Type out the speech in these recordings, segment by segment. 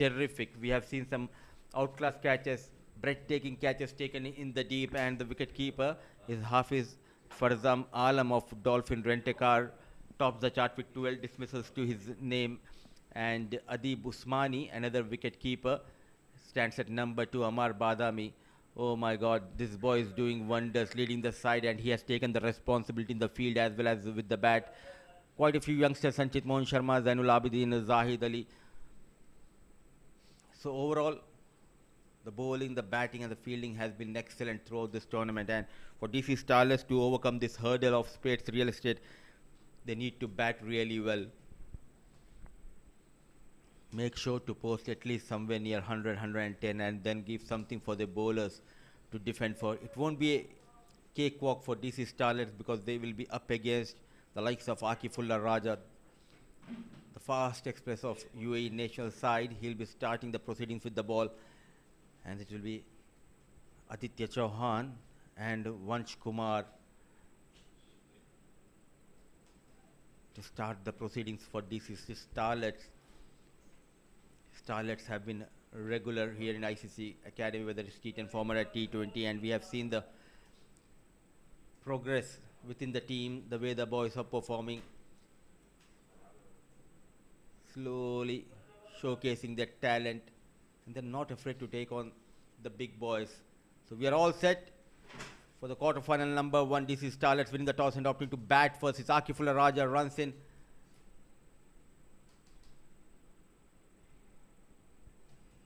terrific. We have seen some outclass catches, breathtaking catches taken in the deep, and the wicket keeper is Hafiz Farzam Alam of Dolphin Rent-A-Car, tops the chart with 12 dismissals to his name, and Adib Usmani, another wicket keeper, stands at number 2. Amar Badami. Oh my God, this boy is doing wonders, leading the side, and he has taken the responsibility in the field as well as with the bat. Quite a few youngsters: Sanchit Mohan Sharma, Zainul Abidin, Zahid Ali. So overall, the bowling, the batting, and the fielding has been excellent throughout this tournament. And for DC Starlets to overcome this hurdle of Spades Real Estate, they need to bat really well. Make sure to post at least somewhere near 100, 110, and then give something for the bowlers to defend for. It won't be a cakewalk for DC Starlets because they will be up against the likes of Akifullah Raja, the fast express of UAE national side. He'll be starting the proceedings with the ball, and it will be Aditya Chauhan and Vansh Kumar to start the proceedings for DCC Starlets. Starlets have been regular here in ICC Academy, whether it's T10 format or T20, and we have seen the progress within the team, the way the boys are performing, slowly showcasing their talent, and they're not afraid to take on the big boys. So we are all set for the quarterfinal. Number 1, DC Starlets winning the toss and opting to bat first. It's Akifullah Raja, runs in.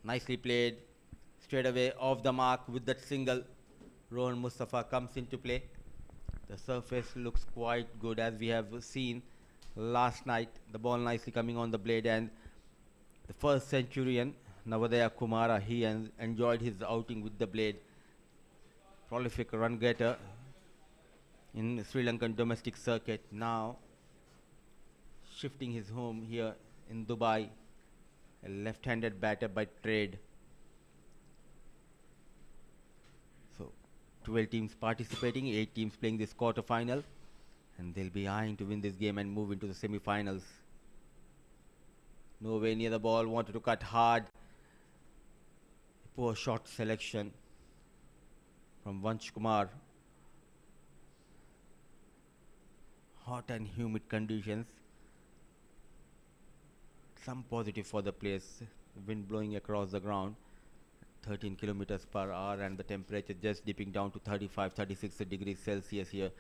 Nicely played, straight away off the mark with that single. Rohan Mustafa comes into play. The surface looks quite good as we have seen last night. The ball nicely coming on the blade, and the first centurion, Navadaya Kumara, he enjoyed his outing with the blade. Prolific run getter in Sri Lankan domestic circuit. Now shifting his home here in Dubai, a left-handed batter by trade. So 12 teams participating, 8 teams playing this quarter-final, and they'll be eyeing to win this game and move into the semi-finals. Nowhere near the ball, wanted to cut hard. Poor shot selection from Vansh Kumar. Hot and humid conditions. Some positive for the players. Wind blowing across the ground, 13 kilometers per hour, and the temperature just dipping down to 35, 36 degrees Celsius here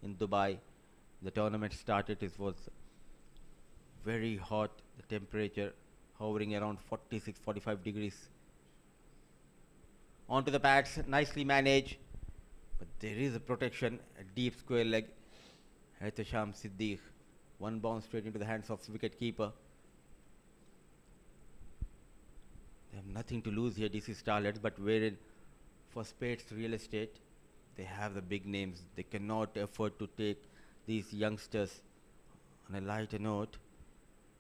in Dubai. The tournament started, it was very hot, the temperature hovering around 46, 45 degrees. Onto the pads, nicely managed, but there is a protection, a deep square leg. Ehtisham Siddiq, one bounce straight into the hands of wicket keeper. They have nothing to lose here, DC Starlets, but wherein for Spets Real Estate, they have the big names. They cannot afford to take these youngsters on a lighter note.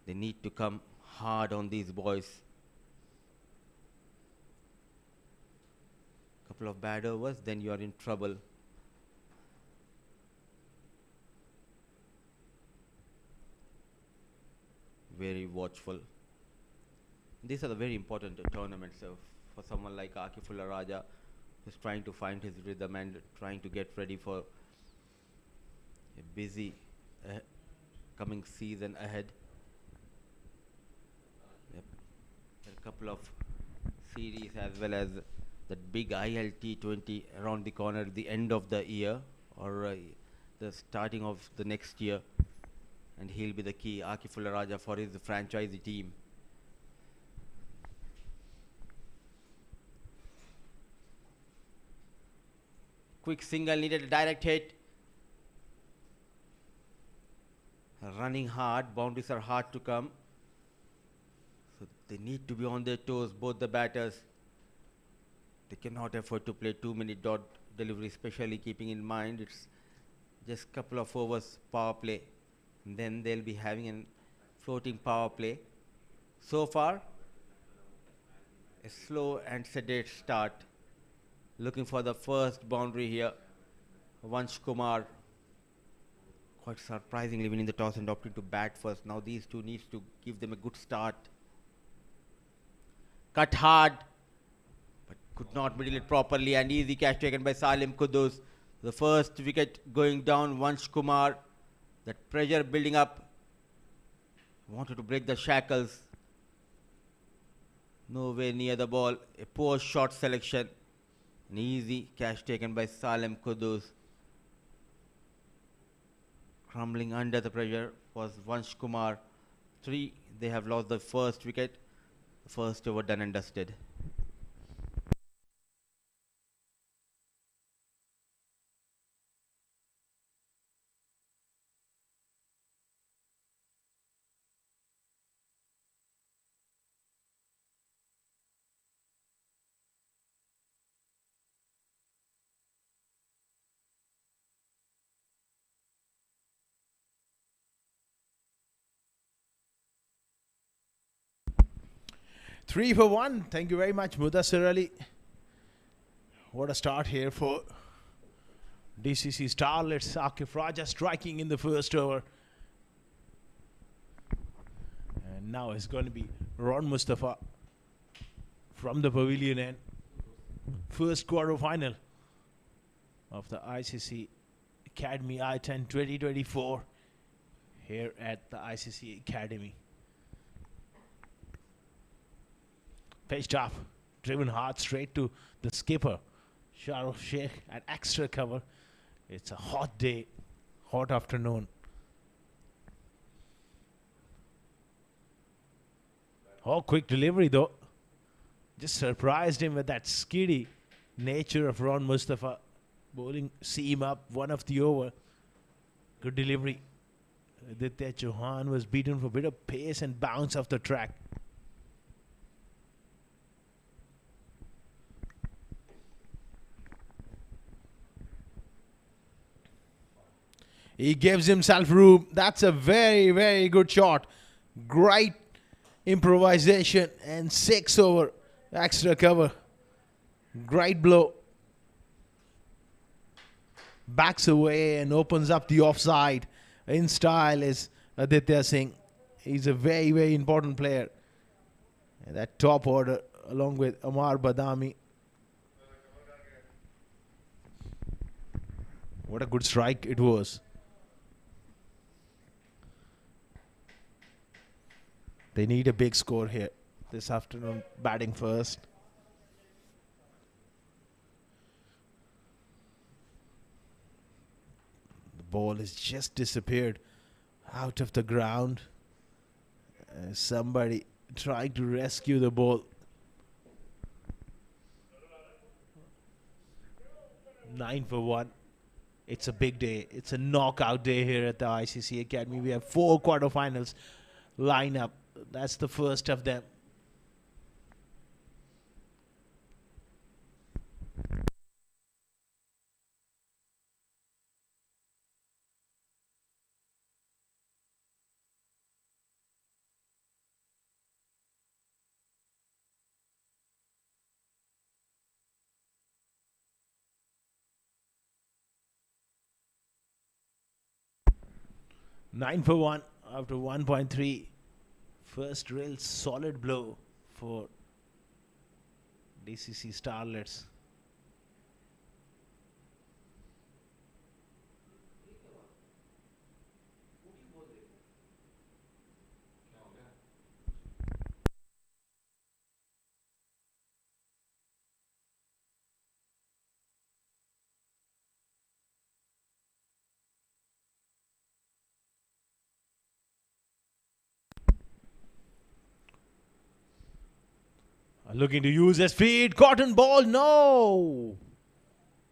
They need to come hard on these boys. Couple of bad overs, then you are in trouble. Very watchful. These are the very important tournaments for someone like Akifullah Raja, who's trying to find his rhythm and trying to get ready for a busy coming season ahead. Yep. There are a couple of series as well as that big ILT20 around the corner at the end of the year or the starting of the next year, and he'll be the key, Akifullah Raja, for his franchisee team. Quick single, needed a direct hit. Running hard, boundaries are hard to come. So they need to be on their toes, both the batters. They cannot afford to play too many dot deliveries, especially keeping in mind it's just couple of overs power play. And then they'll be having a floating power play. So far, a slow and sedate start. Looking for the first boundary here. Vansh Kumar, quite surprisingly winning the toss and opting to bat first. Now these two needs to give them a good start. cut hard, but could not middle it properly, and easy catch taken by Salim Kudus. The first wicket going down, Vansh Kumar. That pressure building up. Wanted to break the shackles. Nowhere near the ball. A poor shot selection. An easy catch taken by Salim Kudus. Crumbling under the pressure was Vansh Kumar. 3. They have lost the first wicket. The first over done and dusted. Three for one. Thank you very much, Mudassir Ali. What a start here for DCC Starlets. Akif Raja striking in the first over. And now it's going to be Ron Mustafa from the pavilion end. First quarter final of the ICC Academy I10 2024 here at the ICC Academy. Pitched up, driven hard straight to the skipper, Shahrukh Sheikh, at extra cover. It's a hot day, hot afternoon. Oh, quick delivery though. Just surprised him with that skiddy nature of Ron Mustafa. Bowling seam up, one of the over. Good delivery. Aditya Chauhan was beaten for a bit of pace and bounce off the track. He gives himself room. That's a very, very good shot. Great improvisation and 6 over extra cover. Great blow. Backs away and opens up the offside. In style is Aditya Singh. He's a very, very important player. And that top order along with Amar Badami. What a good strike it was. They need a big score here this afternoon, batting first. The ball has just disappeared out of the ground. Somebody trying to rescue the ball. 9 for 1. It's a big day. It's a knockout day here at the ICC Academy. We have 4 quarterfinals line up. That's the first of them. Nine for 1 after 1.3. First real solid blow for DCC Starlets. Looking to use his feet. Cotton ball. No.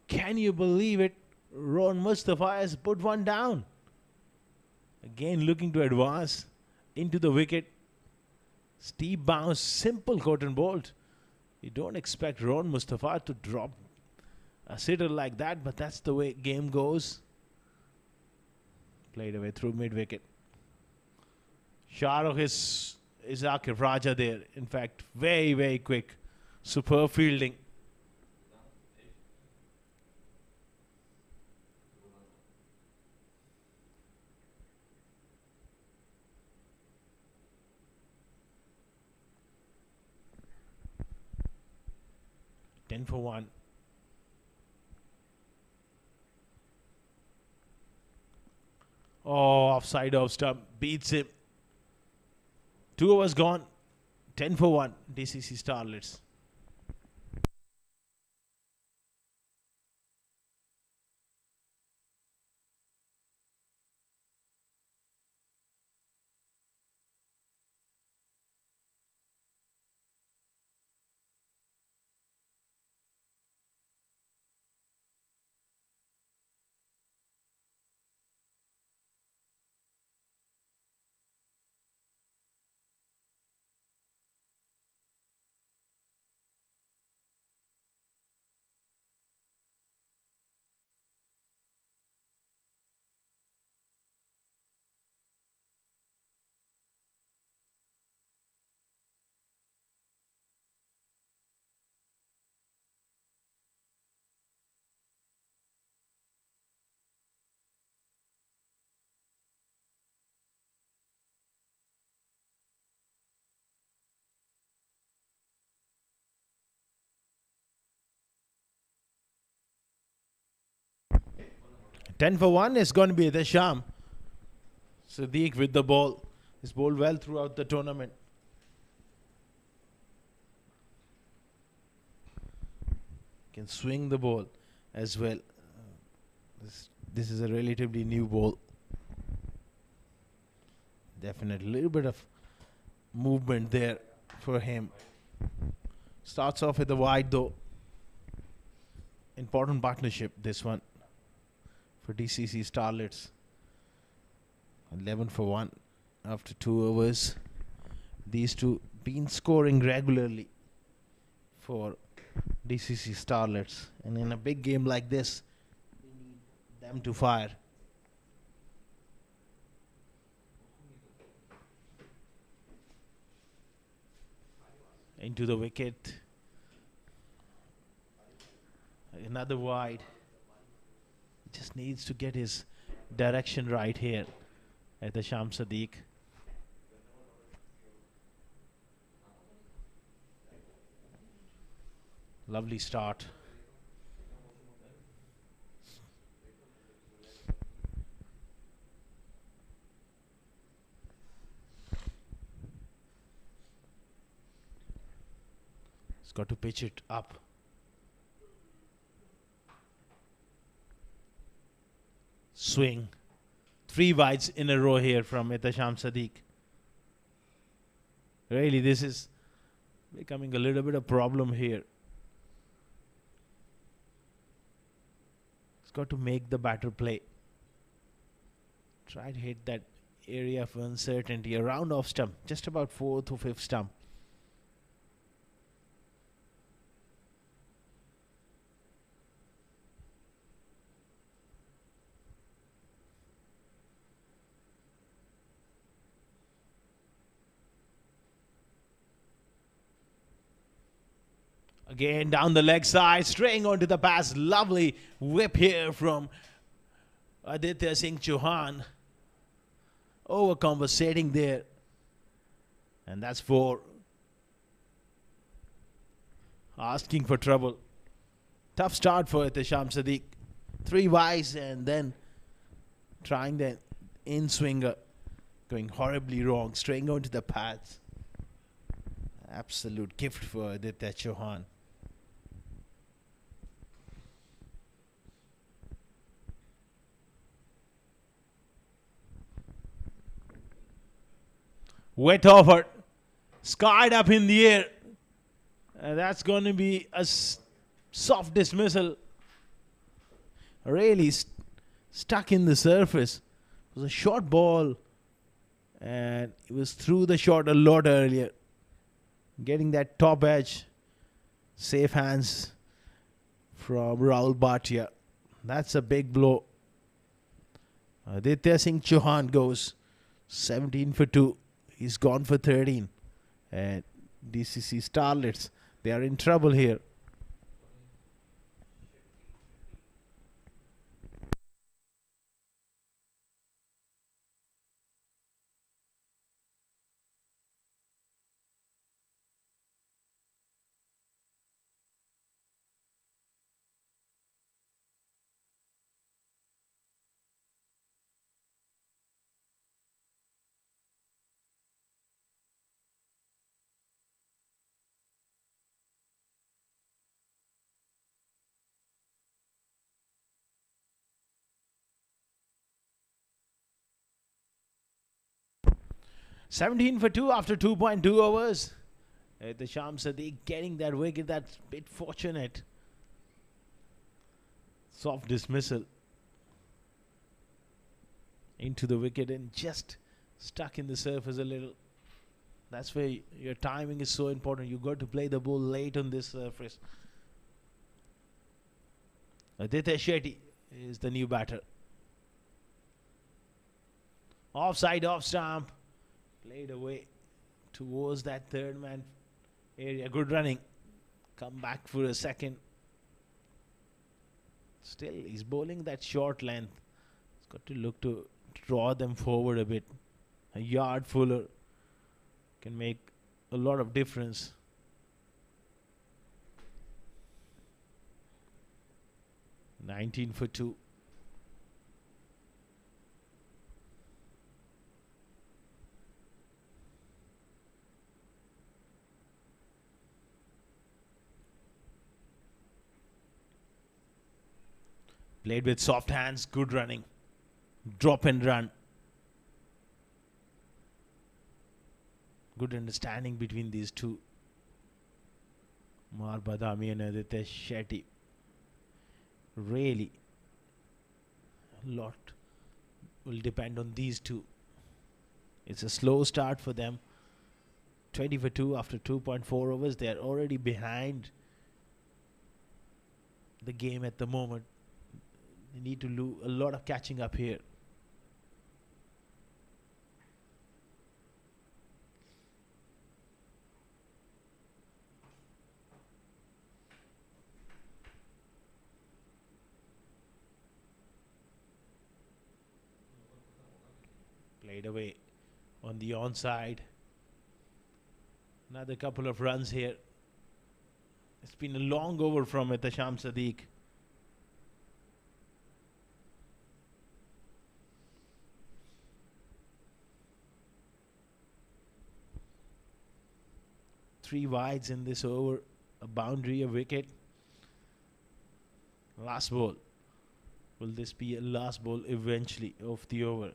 Can you believe it? Ron Mustafa has put one down. Again looking to advance into the wicket. Steep bounce. Simple cotton bolt. You don't expect Ron Mustafa to drop a sitter like that, but that's the way game goes. Played away through mid-wicket. Shahrukh is Akif Raja there. In fact, very, very quick. Superb fielding. 10 for 1. Oh, offside off stump. Beats him. 2 overs gone. 10 for 1. DCC Starlets. Ten for 1 is going to be the Sham. Sadiq with the ball. He's bowled well throughout the tournament. Can swing the ball as well. This is a relatively new ball. Definitely a little bit of movement there for him. Starts off with the wide though. Important partnership, this one, for DCC Starlets. 11 for 1 after 2 overs. These two been scoring regularly for DCC Starlets. And in a big game like this, we need them to fire. Into the wicket. Another wide. Just needs to get his direction right here at the Sham Sadiq. Lovely start. He's got to pitch it up. Swing. 3 wides in a row here from Sham Sadiq. Really, this is becoming a little bit of problem here. He's got to make the batter play. Try to hit that area of uncertainty around off stump, just about 4th or 5th stump. Again, down the leg side, straying onto the pass. Lovely whip here from Aditya Singh Chauhan. Overcompensating there. And that's 4. Asking for trouble. Tough start for Sham Sadiq. 3 wides and then trying the in-swinger. Going horribly wrong, straying onto the pads. Absolute gift for Aditya Chauhan. Wet offer, skied up in the air. That's going to be a soft dismissal. Really stuck in the surface. It was a short ball and it was through the shot a lot earlier. Getting that top edge. Safe hands from Rahul Bhatia. That's a big blow. Aditya Singh Chauhan goes 17 for 2. He's gone for 13. And DCC Starlets, they are in trouble here. 17 for 2 after 2.2 overs. The Shams are getting that wicket. That's a bit fortunate. Soft dismissal into the wicket and just stuck in the surface a little. That's where your timing is so important. You got to play the ball late on this surface. Aditya Shetty is the new batter. Offside, off stump. Played away towards that third man area. Good running. Come back for a second. Still, he's bowling that short length. He's got to look to draw them forward a bit. A yard fuller can make a lot of difference. "19 for 2. Played with soft hands, good running. Drop and run. Good understanding between these two. Mar Badami and Aditya Shetty. Really, a lot will depend on these two. It's a slow start for them. 20 for 2 after 2.4 overs. They are already behind the game at the moment. They need to do a lot of catching up here. Played away on the onside. Another couple of runs here. It's been a long over from Ihtisham Sadiq. Three wides in this over. A boundary, a wicket. Last ball. Will this be a last ball eventually of the over?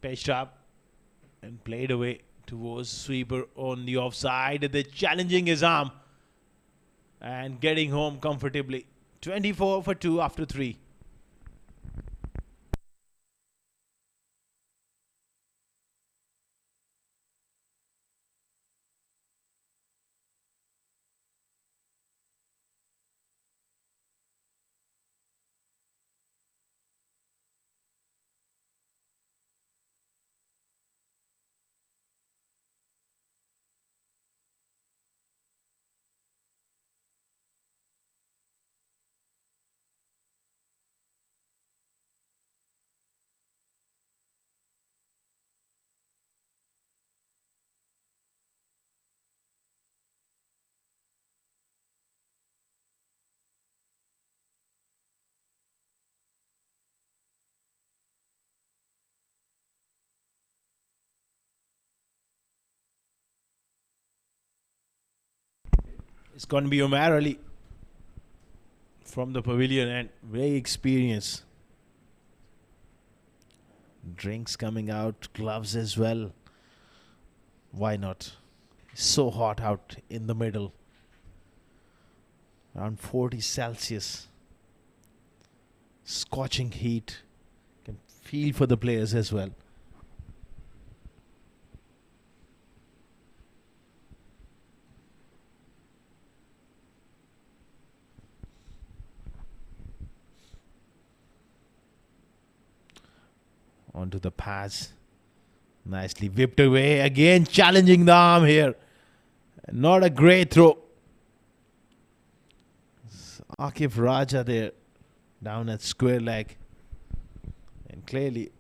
Pitched up and played away towards sweeper on the offside. They're challenging his arm and getting home comfortably. 24 for 2 after 3. It's going to be Omar Ali from the pavilion and very experienced. Drinks coming out, gloves as well. Why not? It's so hot out in the middle. Around 40 Celsius. Scorching heat. Can feel for the players as well. Onto the pass. Nicely whipped away. Again challenging the arm here. Not a great throw. Akif Raja there. Down at square leg. And clearly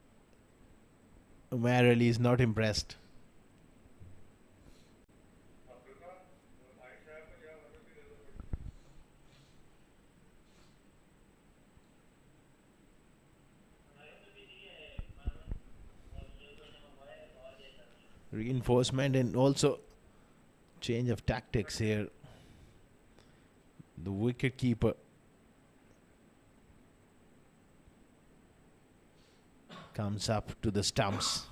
Umar Ali is not impressed. Reinforcement and also change of tactics here. The wicket keeper comes up to the stumps.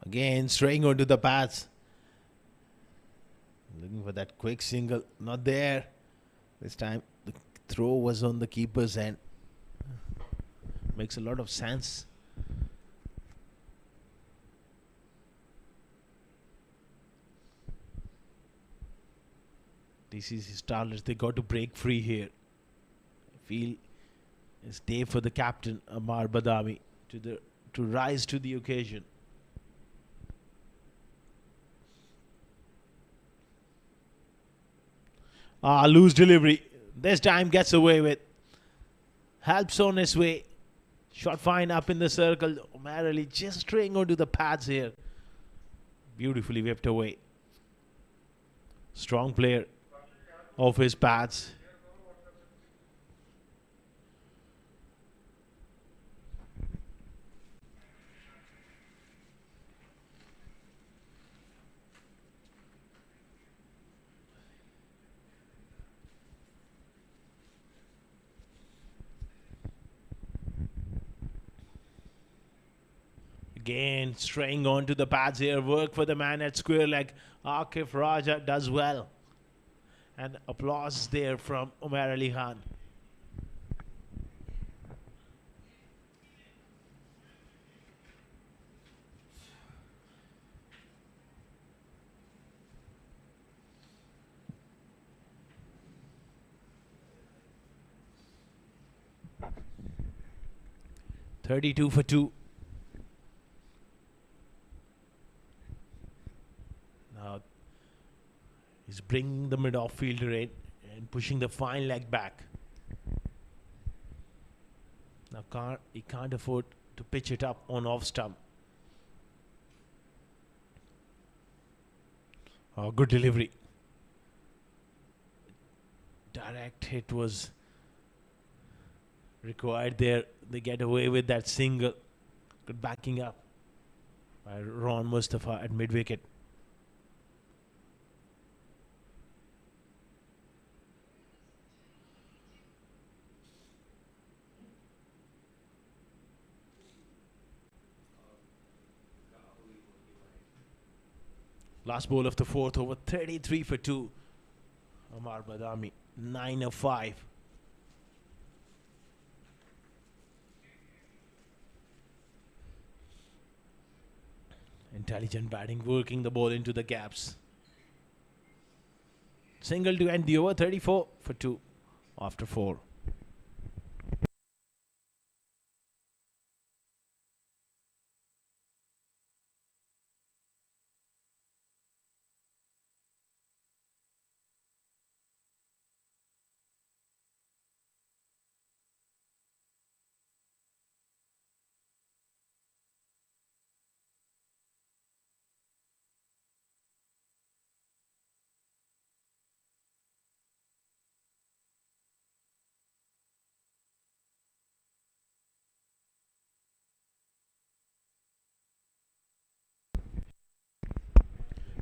Again, straying onto the pads. Looking for that quick single. Not there. This time, the throw was on the keeper's end. Makes a lot of sense. DCC Starlets, they got to break free here. I feel it's day for the captain, Amar Badami, to rise to the occasion. Loose delivery. This time gets away with. Helps on his way. Shot fine up in the circle. Merrily just straying onto the pads here. Beautifully whipped away. Strong player of his pads. Again, straying onto the pads here. Work for the man at square leg. Akif Raja does well. And applause there from Umar Ali Khan. (32 for 2). Now he's bringing the mid-off fielder in and pushing the fine leg back. Now he can't afford to pitch it up on off stump. Oh, good delivery. Direct hit was required there. They get away with that single. Good backing up by Ron Mustafa at mid-wicket. Last ball of the fourth over, 33 for 2. Amar Badami, 9 of 5. Intelligent batting, working the ball into the gaps. Single to end the over, 34 for 2 after 4.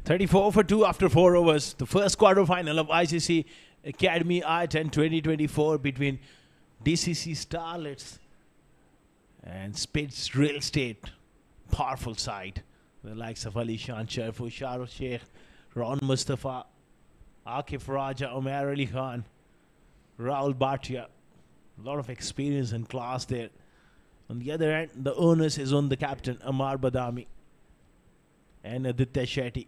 (34 for 2 after 4 overs. The first quarter final of ICC Academy i10 2024 between DCC Starlets and Spets Real Estate. Powerful side. The likes of Ali Shan Sharfu, Shahrukh Sheikh, Ron Mustafa, Akif Raja, Umar Ali Khan, Rahul Bhatia. A lot of experience and class there. On the other end, the onus is on the captain, Amar Badami and Aditya Shetty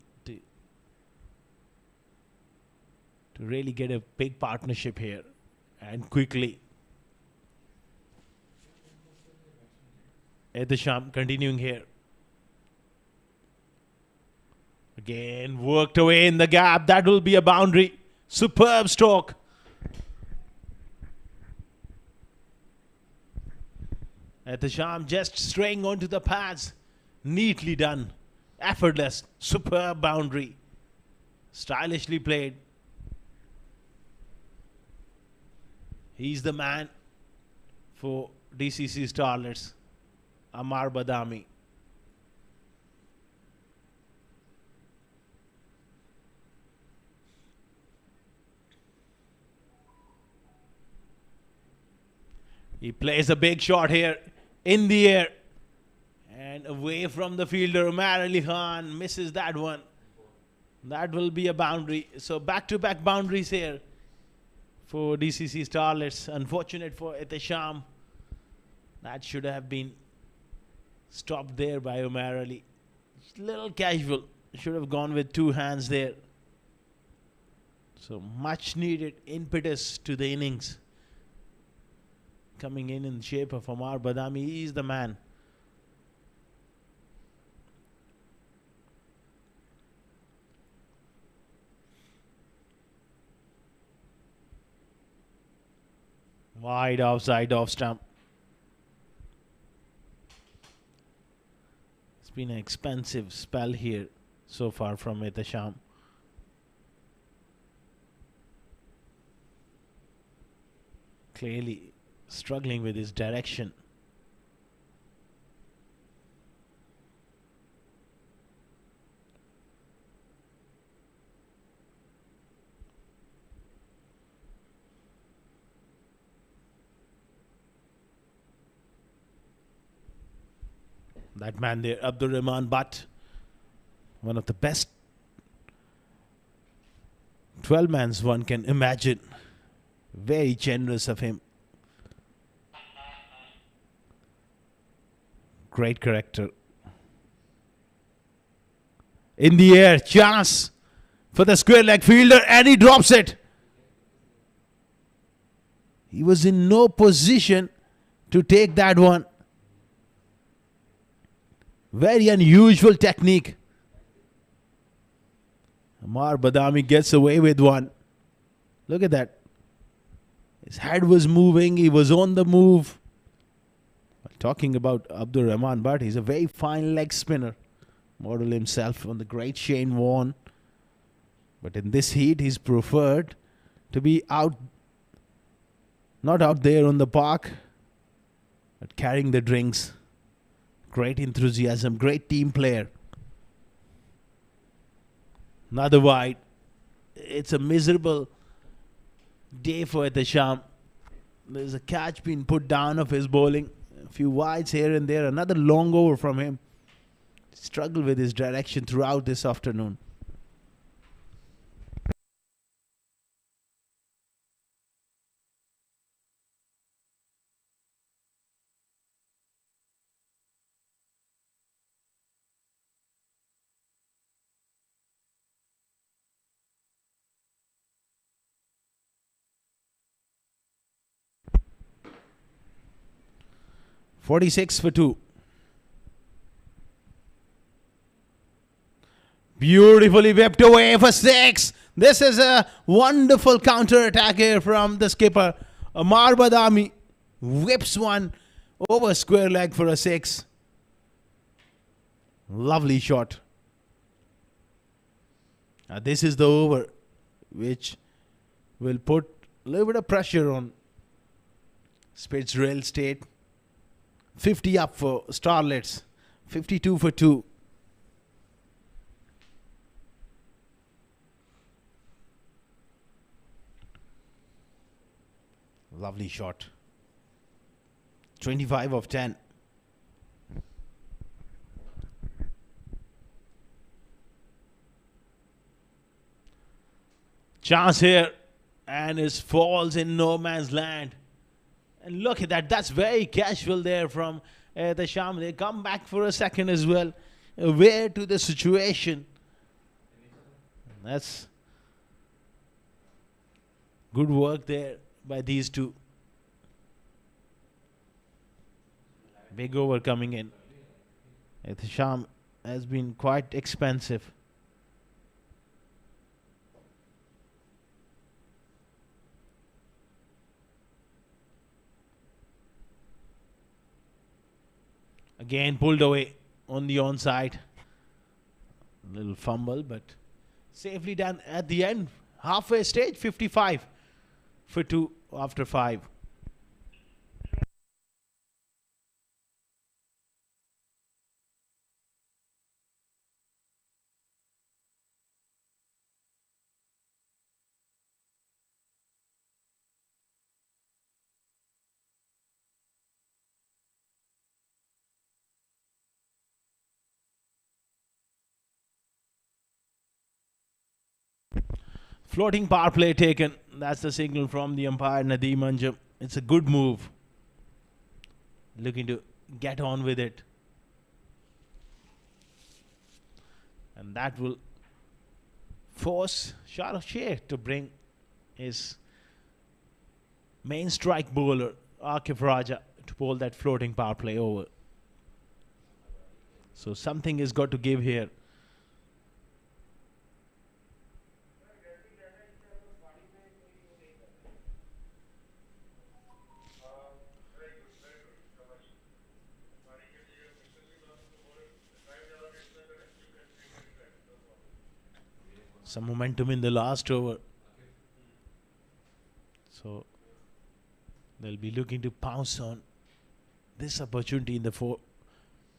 to really get a big partnership here and quickly. Edisham continuing here. Again, worked away in the gap. That will be a boundary. Superb stroke. Edisham just straying onto the pads. Neatly done. Effortless. Superb boundary. Stylishly played. He's the man for DCC Starlets, Amar Badami. He plays a big shot here in the air and away from the fielder. Umar Ali Khan misses that one. That will be a boundary. So back-to-back boundaries here for DCC Starlets. Unfortunate for Ihtisham. That should have been stopped there by Umar Ali. Little casual. Should have gone with two hands there. So much needed impetus to the innings. Coming in the shape of Amar Badami. He is the man. Wide offside off stump. It's been an expensive spell here so far from Ihtisham. Clearly struggling with his direction. That man there, Abdur Rahman Butt, one of the best 12-mans one can imagine. Very generous of him. Great character. In the air, chance for the square leg fielder, and he drops it. He was in no position to take that one. Very unusual technique. Amar Badami gets away with one. Look at that. His head was moving. He was on the move. Talking about Abdur Rahman Butt, he's a very fine leg spinner. Model himself on the great Shane Warne. But in this heat, he's preferred to be out, not out there on the park, but carrying the drinks. Great enthusiasm, great team player. Another wide. It's a miserable day for Ihtisham. There's a catch being put down of his bowling. A few wides here and there. Another long over from him. Struggled with his direction throughout this afternoon. "46 for 2. Beautifully whipped away for 6. This is a wonderful counter attack here from the skipper. Amar Badami whips one over square leg for a 6. Lovely shot. Now this is the over which will put a little bit of pressure on Spets Real Estate. 50 up for Starlets. 52 for 2. Lovely shot. 25 of 10. Chance here. And it falls in no man's land. And look at that. That's very casual there from the Sham. They come back for a second as well. Aware to the situation. That's good work there by these two. Big over coming in. The Sham has been quite expensive. Again pulled away on the onside. Little fumble, but safely done at the end. Halfway stage, 55 for 2 after 5. Floating power play taken. That's the signal from the umpire, Nadeem Anjum. It's a good move. Looking to get on with it. And that will force Shah Sheikh to bring his main strike bowler, Akif Raja, to bowl that floating power play over. So something has got to give here. Some momentum in the last over. So they'll be looking to pounce on this opportunity in the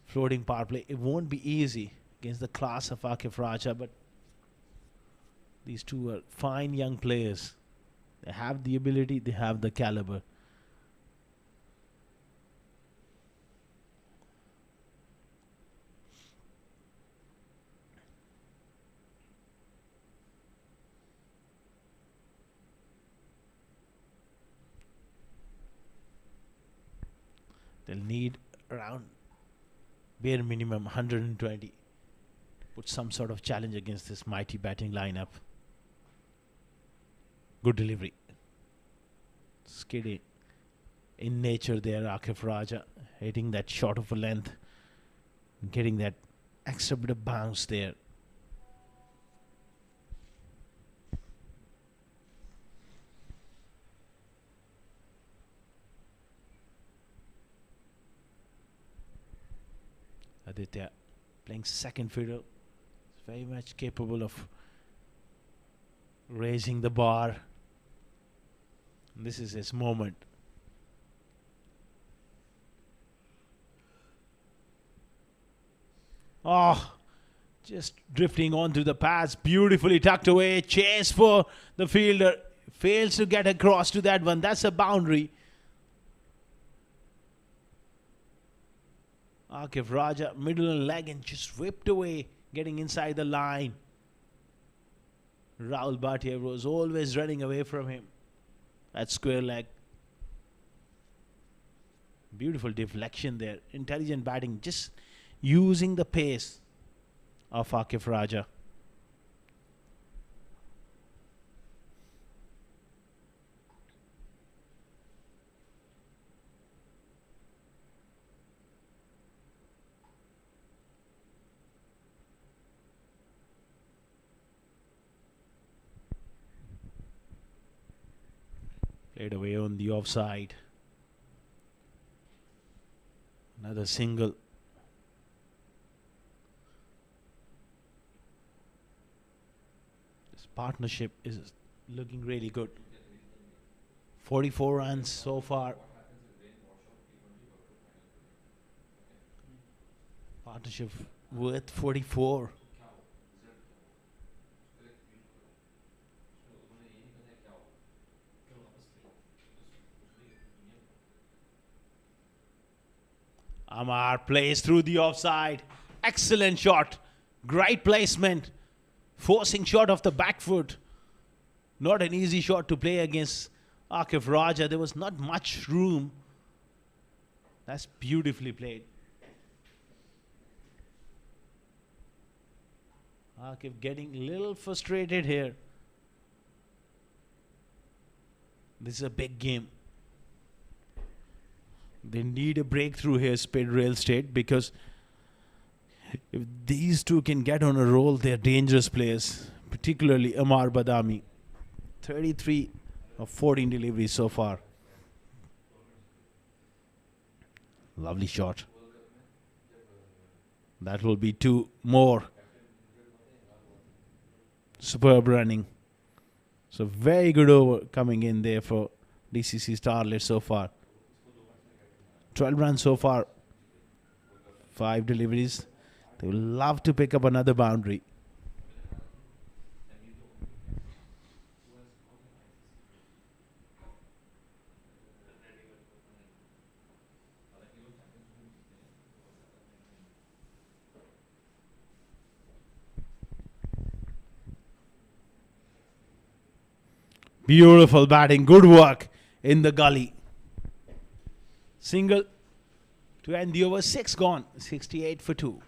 floating power play. It won't be easy against the class of Akif Raja, but these two are fine young players. They have the ability, they have the caliber. They'll need around bare minimum 120 to put some sort of challenge against this mighty batting lineup. Good delivery. Skiddy in nature there, Akif Raja hitting that short of a length, getting that extra bit of bounce there. Aditya playing second fiddle. Is very much capable of raising the bar. And this is his moment. Oh, just drifting onto the pads, beautifully tucked away. Chase for the fielder. Fails to get across to that one. That's a boundary. Akif Raja, middle and leg, and just whipped away, getting inside the line. Rahul Bhatia was always running away from him. That square leg. Beautiful deflection there. Intelligent batting, just using the pace of Akif Raja. Played away on the offside. Another single. This partnership is looking really good. 44 runs so far. Partnership worth 44. Amar plays through the offside. Excellent shot. Great placement. Forcing shot off the back foot. Not an easy shot to play against Akif Raja. There was not much room. That's beautifully played. Akif getting a little frustrated here. This is a big game. They need a breakthrough here, Spades Real Estate, because if these two can get on a roll, they're dangerous players, particularly Amar Badami. 33 of 14 deliveries so far. Lovely shot. That will be two more. Superb running. So very good over coming in there for DCC Starlets so far. 12 runs so far. 5 deliveries. They will love to pick up another boundary. Beautiful batting. Good work in the gully. Single to end the over. 6 gone. 68 for 2.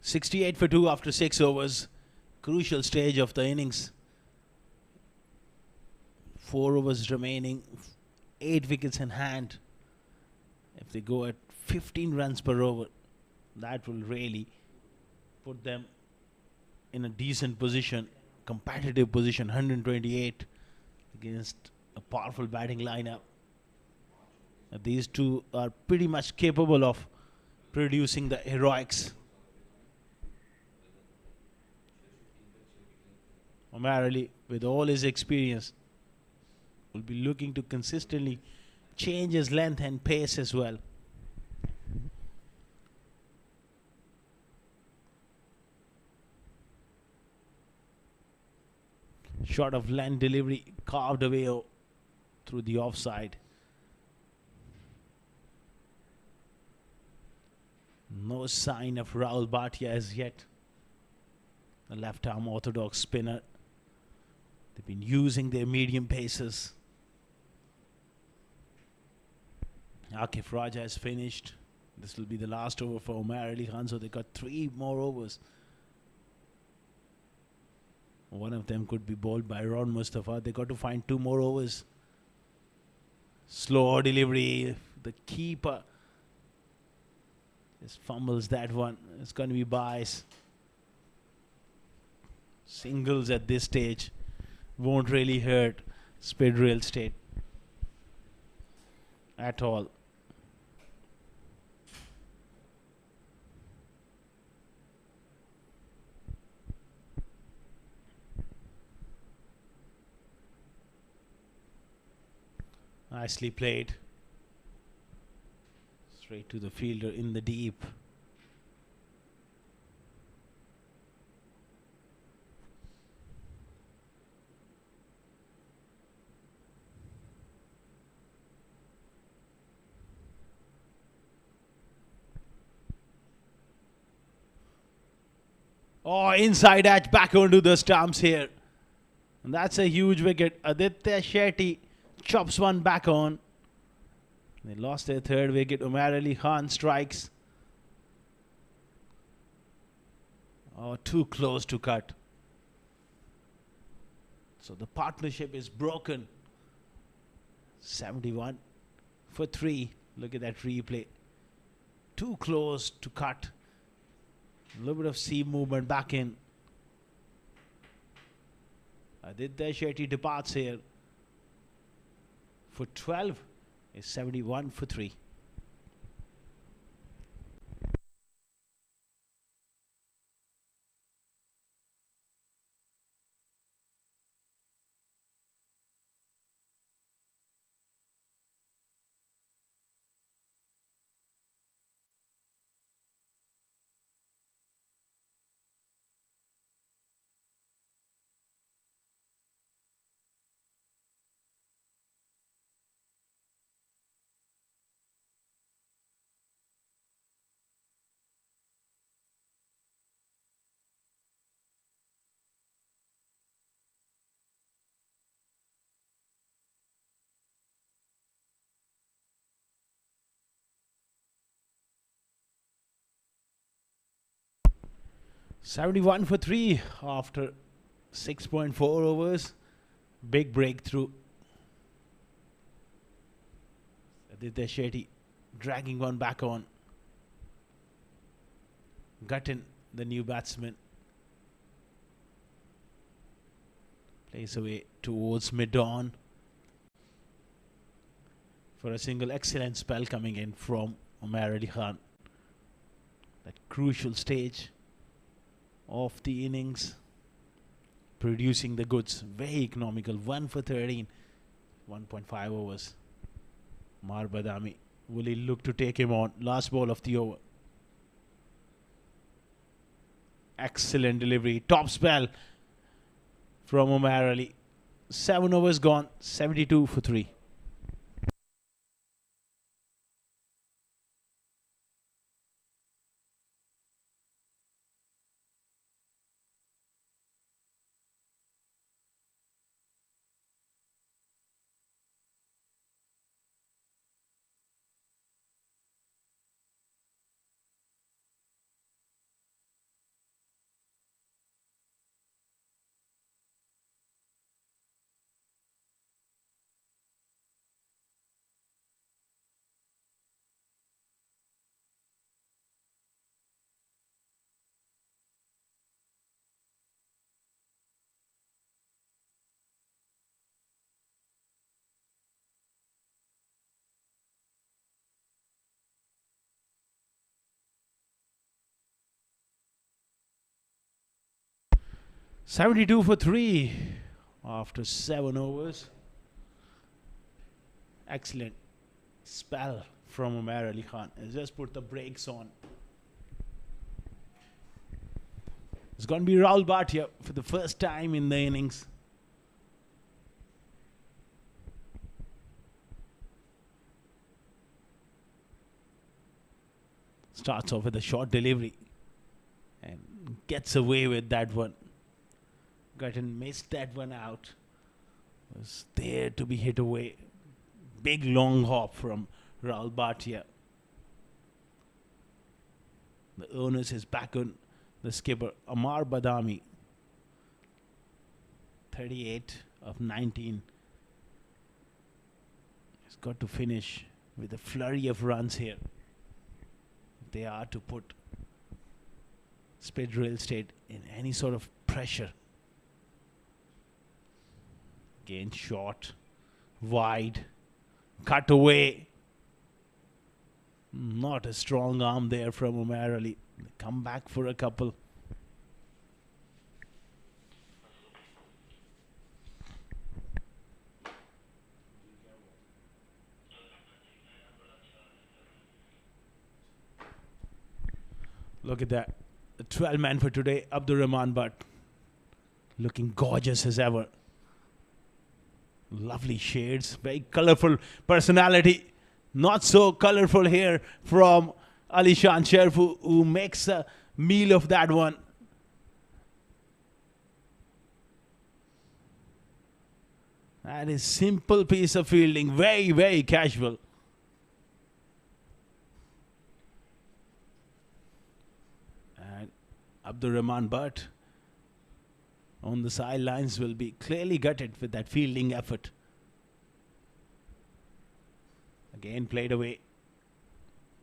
$68 for 2 after 6 overs. Crucial stage of the innings. 4 overs remaining. 8 wickets in hand. If they go at 15 runs per over, that will really put them in a decent position, competitive position. 128 against a powerful batting lineup. These two are pretty much capable of producing the heroics. O'Malley, with all his experience, will be looking to consistently change his length and pace as well. Shot of length delivery carved away through the offside. No sign of Rahul Bhatia as yet. The left arm orthodox spinner. They've been using their medium paces. Akif Raja has finished. This will be the last over for Umar Ali Khan, so they got 3 more overs. One of them could be bowled by Ron Mustafa. They got to find 2 more overs. Slow delivery. The keeper just fumbles that one. It's going to be byes. Singles at this stage won't really hurt Speds Real Estate at all. Nicely played. Straight to the fielder in the deep. Oh, inside edge back onto the stumps here. And that's a huge wicket. Aditya Shetty chops one back on. They lost their 3rd wicket. Umar Ali Khan strikes. Oh, too close to cut. So the partnership is broken. 71 for 3. Look at that replay. Too close to cut. A little bit of seam movement back in. Aditya Shetty departs here for 12. Is 71 for 3. $71 for 3 after 6.4 overs. Big breakthrough. Aditya Shetty dragging one back on. Gutton, the new batsman, plays away towards mid-on for a single. Excellent spell coming in from Umar Ali Khan. That crucial stage of the innings, producing the goods. Very economical. 1 for 13, 1.5 overs. Umar Badami, will he look to take him on? Last ball of the over. Excellent delivery. Top spell from Umar Ali. 7 overs gone. 72 for 3. $72 for 3 after 7 overs. Excellent spell from Umar Ali Khan. He's just put the brakes on. It's going to be Rahul Bhatia for the first time in the innings. Starts off with a short delivery and gets away with that one. Gutton missed that one out. Was there to be hit away. Big long hop from Rahul Bhatia. The onus is back on the skipper, Umar Badami. 38 of 19. He's got to finish with a flurry of runs here. They are to put Speds Real Estate in any sort of pressure. Again, short, wide, cut away. Not a strong arm there from Umar Ali. Come back for a couple. Look at that. The 12 man for today, Abdur Rahman Butt. Looking gorgeous as ever. Lovely shades, very colorful personality. Not so colorful here from Alishan Sharif, who makes a meal of that one. That is simple piece of fielding, very, very casual. And Abdur Rahman Butt on the sidelines will be clearly gutted with that fielding effort. Again played away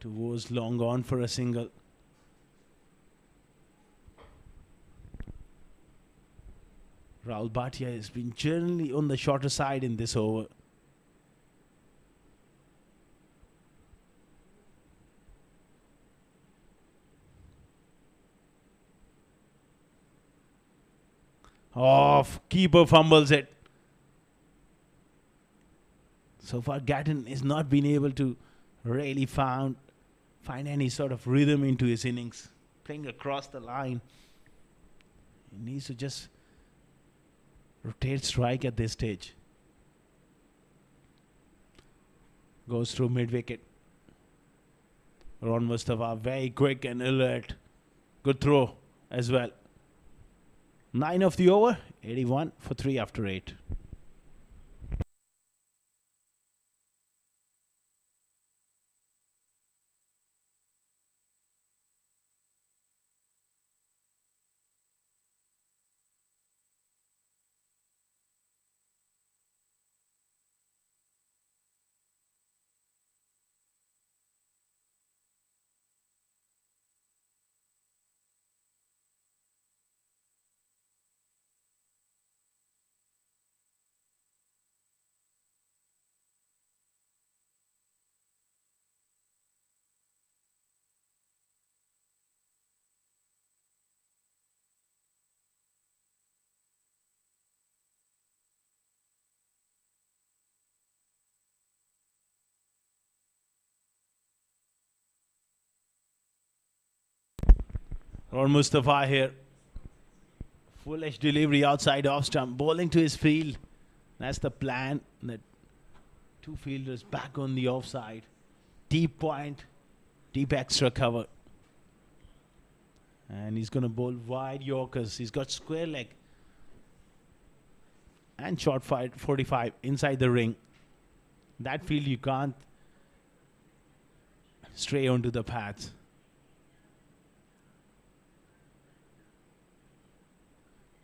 towards long on for a single. Rahul Bhatia has been generally on the shorter side in this over. Off, keeper fumbles it. So far, Gatton has not been able to really find any sort of rhythm into his innings. Playing across the line. He needs to just rotate strike at this stage. Goes through mid-wicket. Ron Mustafa, very quick and alert. Good throw as well. 9 of the over, 81 for 3 after 8. Or Mustafa here. Foolish delivery outside off stump. Bowling to his field. That's the plan. That two fielders back on the offside. Deep point. Deep extra cover. And he's going to bowl wide Yorkers. He's got square leg. And short 45 inside the ring. That field you can't stray onto the pads.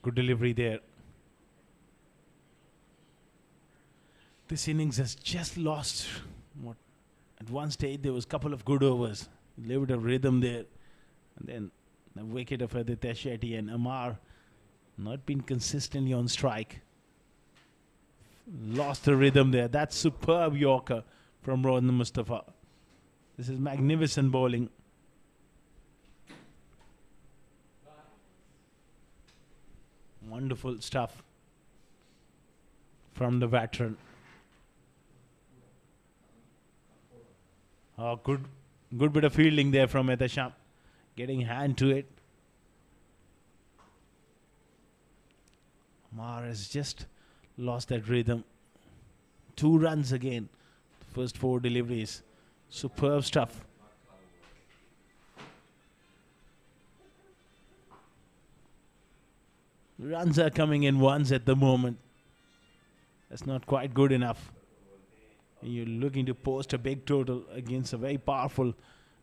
Good delivery there. This innings has just lost. At one stage there was a couple of good overs. A little bit of rhythm there. And then the wicket of Aditya Shetty and Amar not been consistently on strike. Lost the rhythm there. That's superb Yorker from Rohan Mustafa. This is magnificent bowling. Wonderful stuff from the veteran. Oh, good bit of fielding there from Etesham. Getting hand to it. Amar has just lost that rhythm. 2 runs again. First 4 deliveries. Superb stuff. Runs are coming in ones at the moment. That's not quite good enough. You're looking to post a big total against a very powerful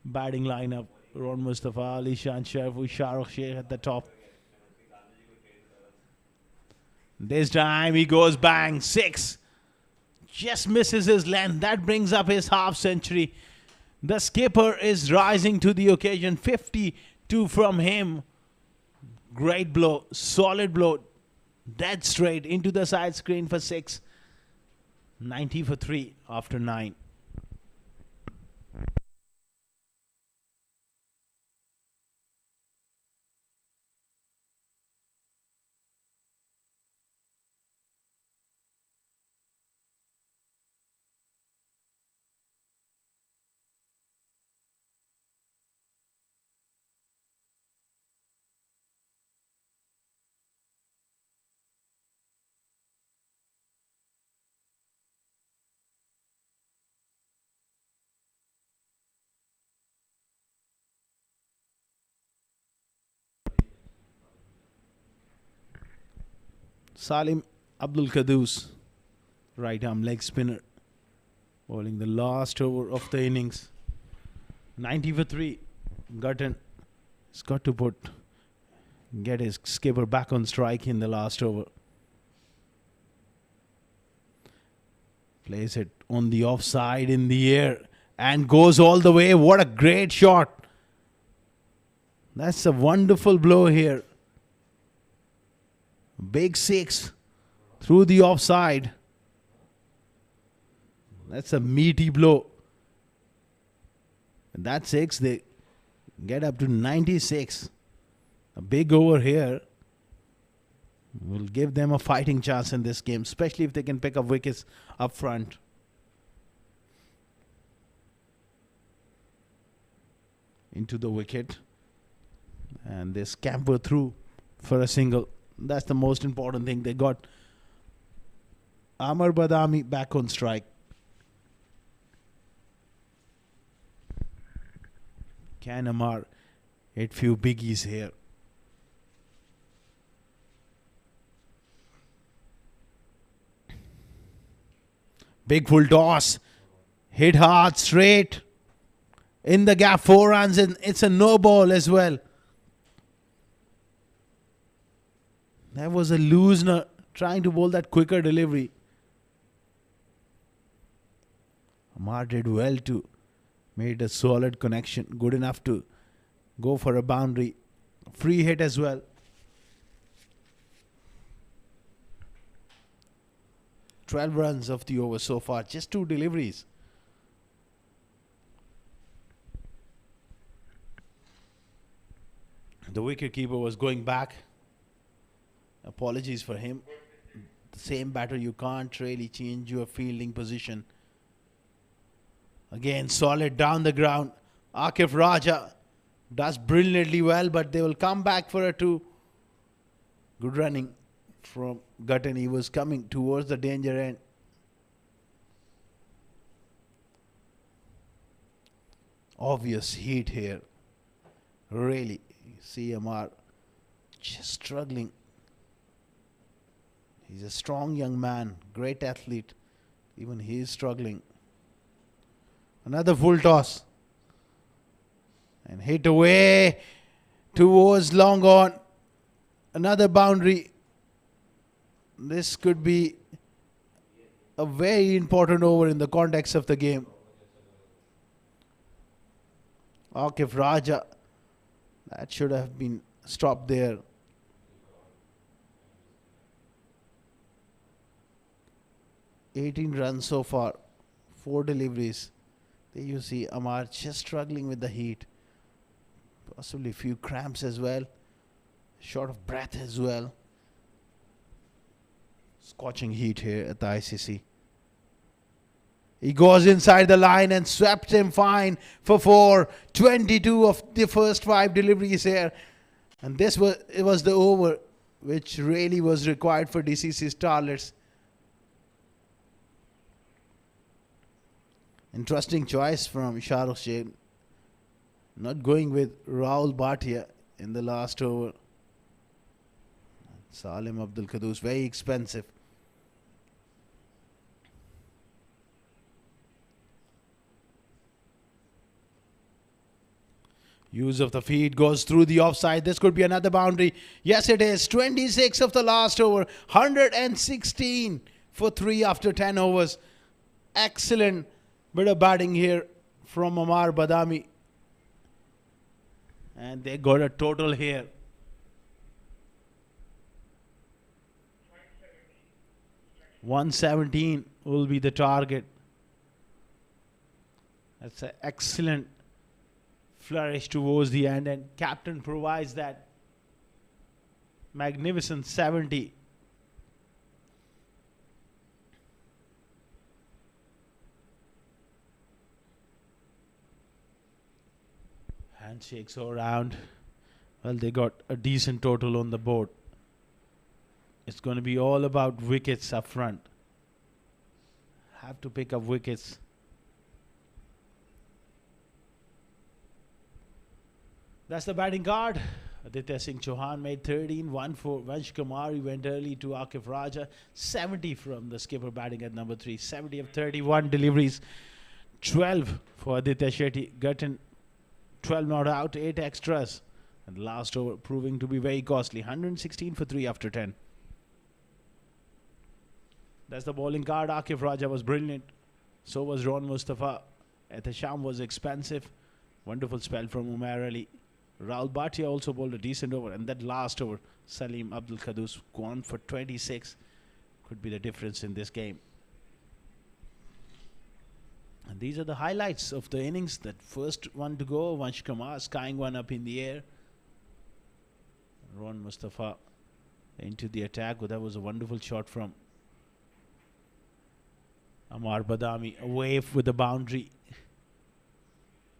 batting lineup. Rohan Mustafa, Ali Shan Sharfu, Shahrukh Sheikh at the top. This time he goes bang, 6. Just misses his length. That brings up his half century. The skipper is rising to the occasion. 52 from him. Great blow, solid blow. Dead straight into the side screen for 6. 90 for 3 after 9. Salim Abdul Qaddus, right arm leg spinner, bowling the last over of the innings. 90 for 3. Gutton has got to get his skipper back on strike in the last over. Plays it on the offside in the air and goes all the way. What a great shot. That's a wonderful blow here. Big 6 through the offside. That's a meaty blow. And that 6, they get up to 96. A big over here will give them a fighting chance in this game, especially if they can pick up wickets up front. Into the wicket. And they scamper through for a single. That's the most important thing. They got Amar Badami back on strike. Can Amar hit few biggies here? Big full toss. Hit hard, straight. In the gap, 4 runs, and it's a no ball as well. That was a loosener trying to bowl that quicker delivery. Amar did well to made a solid connection, good enough to go for a boundary. Free hit as well. "12 runs of the over so far, just 2 deliveries. The wicketkeeper was going back. Apologies for him. The same batter, you can't really change your fielding position. Again, solid down the ground. Akif Raja does brilliantly well, but they will come back for a 2. Good running from Gutton. He was coming towards the danger end. Obvious heat here. Really. See Amar just struggling. He's a strong young man. Great athlete. Even he is struggling. Another full toss. And hit away towards long on. Another boundary. This could be a very important over in the context of the game. Akif Raja. That should have been stopped there. $18 so far. 4 deliveries. There you see Amar just struggling with the heat. Possibly a few cramps as well. Short of breath as well. Scorching heat here at the ICC. He goes inside the line and swept him fine for 4. 22 of the first 5 deliveries here. And it was the over which really was required for DCC Starlets. Interesting choice from Shahrukh Sheikh. Not going with Rahul Bhatia in the last over. Salim Abdul Qadoos, very expensive. Use of the feed goes through the offside. This could be another boundary. Yes, it is. 26 of the last over. 116 for 3 after 10 overs. Excellent bit of batting here from Amar Badami. And they got a total here. 117 will be the target. That's an excellent flourish towards the end, and captain provides that magnificent 70. Handshakes all around. Well, they got a decent total on the board. It's going to be all about wickets up front. Have to pick up wickets. That's the batting card. Aditya Singh Chauhan made 13, 1 for Vansh Kumar. He went early to Akif Raja. 70 from the skipper batting at number 3. 70 of 31 deliveries. 12 for Aditya Shetty. Gutton 12 not out, 8 extras. And the last over proving to be very costly. 116 for 3 after 10. That's the bowling card. Akif Raja was brilliant. So was Ron Mustafa. Etesham was expensive. Wonderful spell from Umar Ali. Rahul Bhatia also bowled a decent over. And that last over, Salim Abdul Qadoos gone for 26. Could be the difference in this game. And these are the highlights of the innings. That first one to go, Vansh Kumar skying one up in the air. Ron Mustafa into the attack. That was a wonderful shot from Amar Badami, away with the boundary.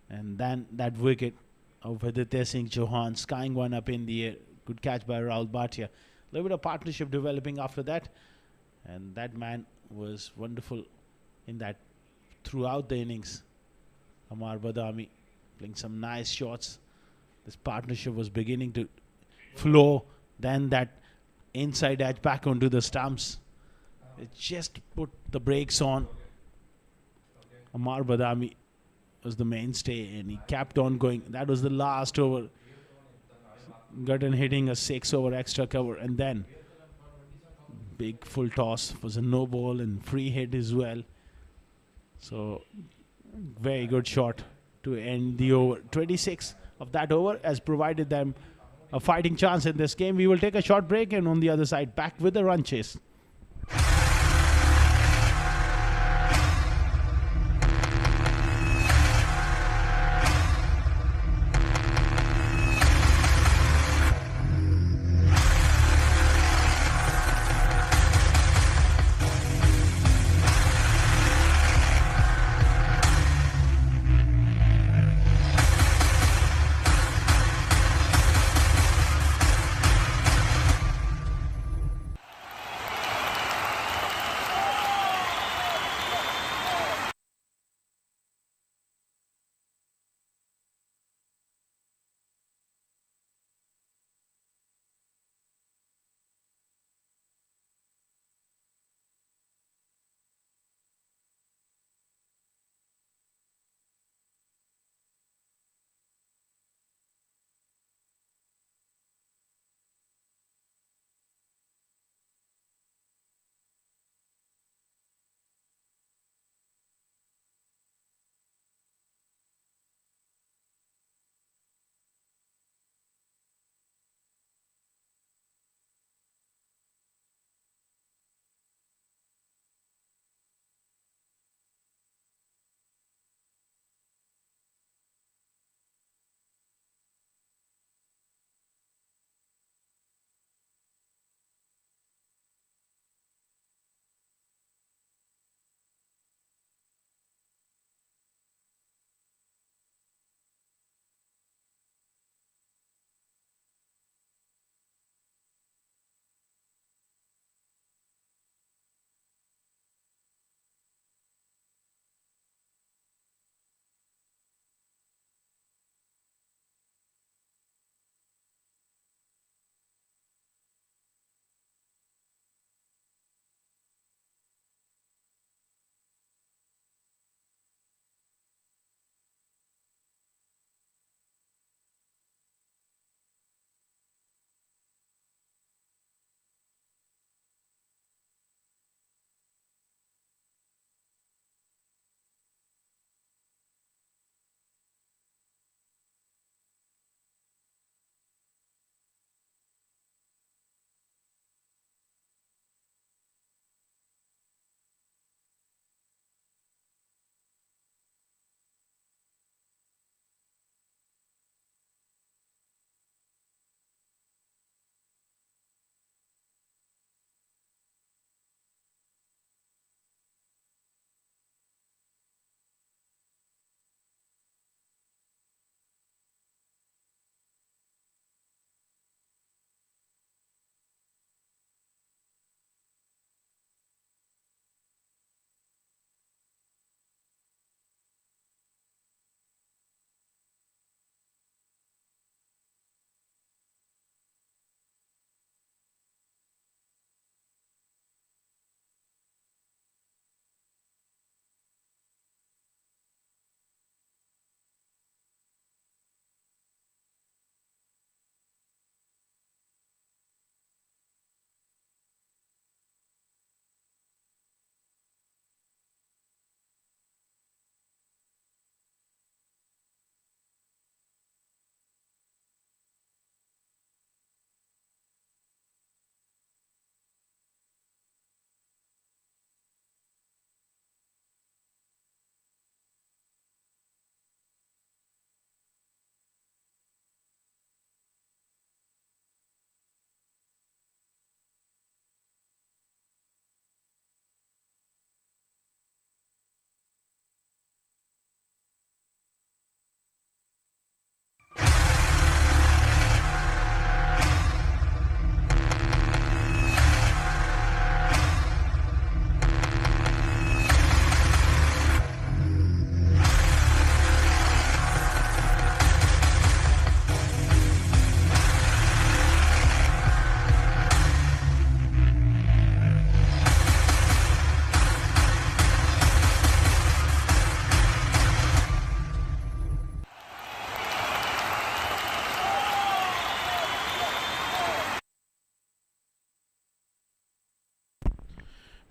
And then that wicket of Aditya Singh Chauhan skying one up in the air. Good catch by Rahul Bhatia. A little bit of partnership developing after that. And that man was wonderful in that throughout the innings. Amar Badami playing some nice shots. This partnership was beginning to flow. Then that inside edge back onto the stumps. It just put the brakes on. Amar Badami was the mainstay and he kept on going. That was the last over. Gutton hitting a 6 over extra cover, and then big full toss was a no ball and free hit as well. So very good shot to end the over. 26 of that over has provided them a fighting chance in this game. We will take a short break, and on the other side back with the run chase.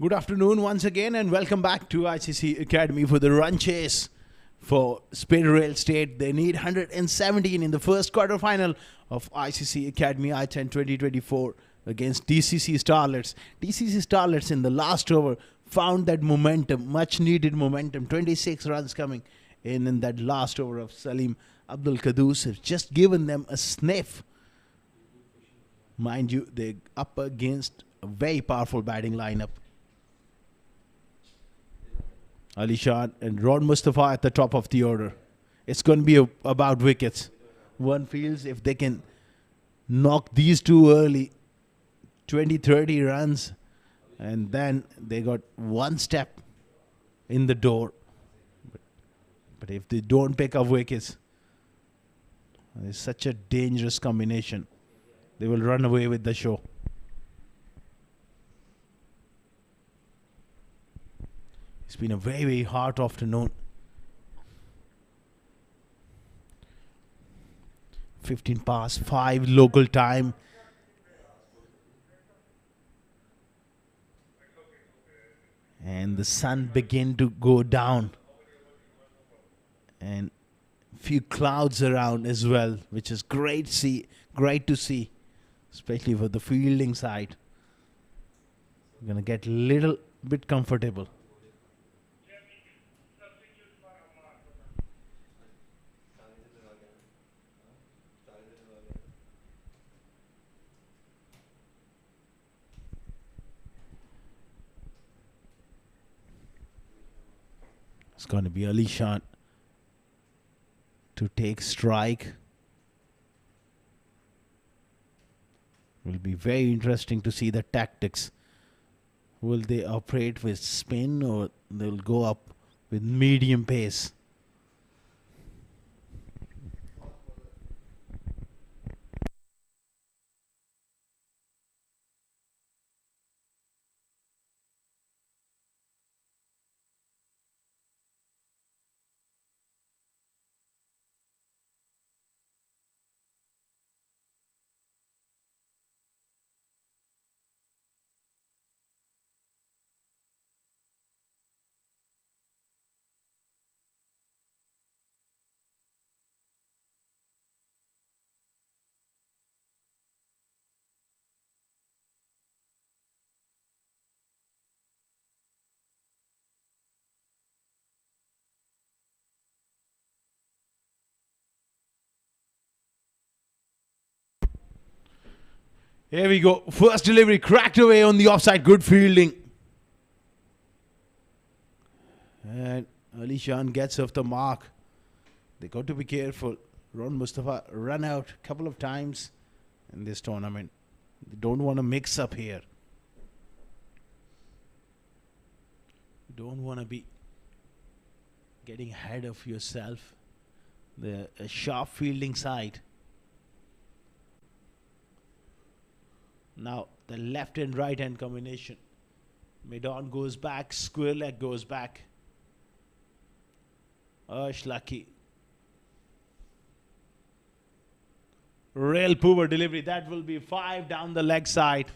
Good afternoon once again and welcome back to ICCA Academy for the run chase for Spades Real Estate. They need 117 in the first quarter final of ICCA Academy i10 2024 against DCC Starlets. DCC Starlets in the last over found that momentum, much needed momentum, 26 runs coming in that last over of Salim Abdul Qadoos have just given them a sniff. Mind you, they're up against a very powerful batting lineup. Ali Shan and Ron Mustafa at the top of the order. It's going to be about wickets. One feels if they can knock these two early, 20-30 runs, and then they got one step in the door. But if they don't pick up wickets, it's such a dangerous combination. They will run away with the show. It's been a very, very hot afternoon. 15 past 5 local time. And the sun began to go down. And few clouds around as well, which is great to see, especially for the fielding side. We're going to get a little bit comfortable. It's going to be Ali Shan to take strike. Will be very interesting to see the tactics. Will they operate with spin or they'll go up with medium pace? Here we go. First delivery cracked away on the offside. Good fielding. And Ali Shan gets off the mark. They got to be careful. Ron Mustafa run out a couple of times in this tournament. They don't want to mix up here. You don't want to be getting ahead of yourself. The sharp fielding side. Now the left and right hand combination. Mid-on goes back, square leg goes back. Lucky. Real poor delivery. That will be 5 down the leg side.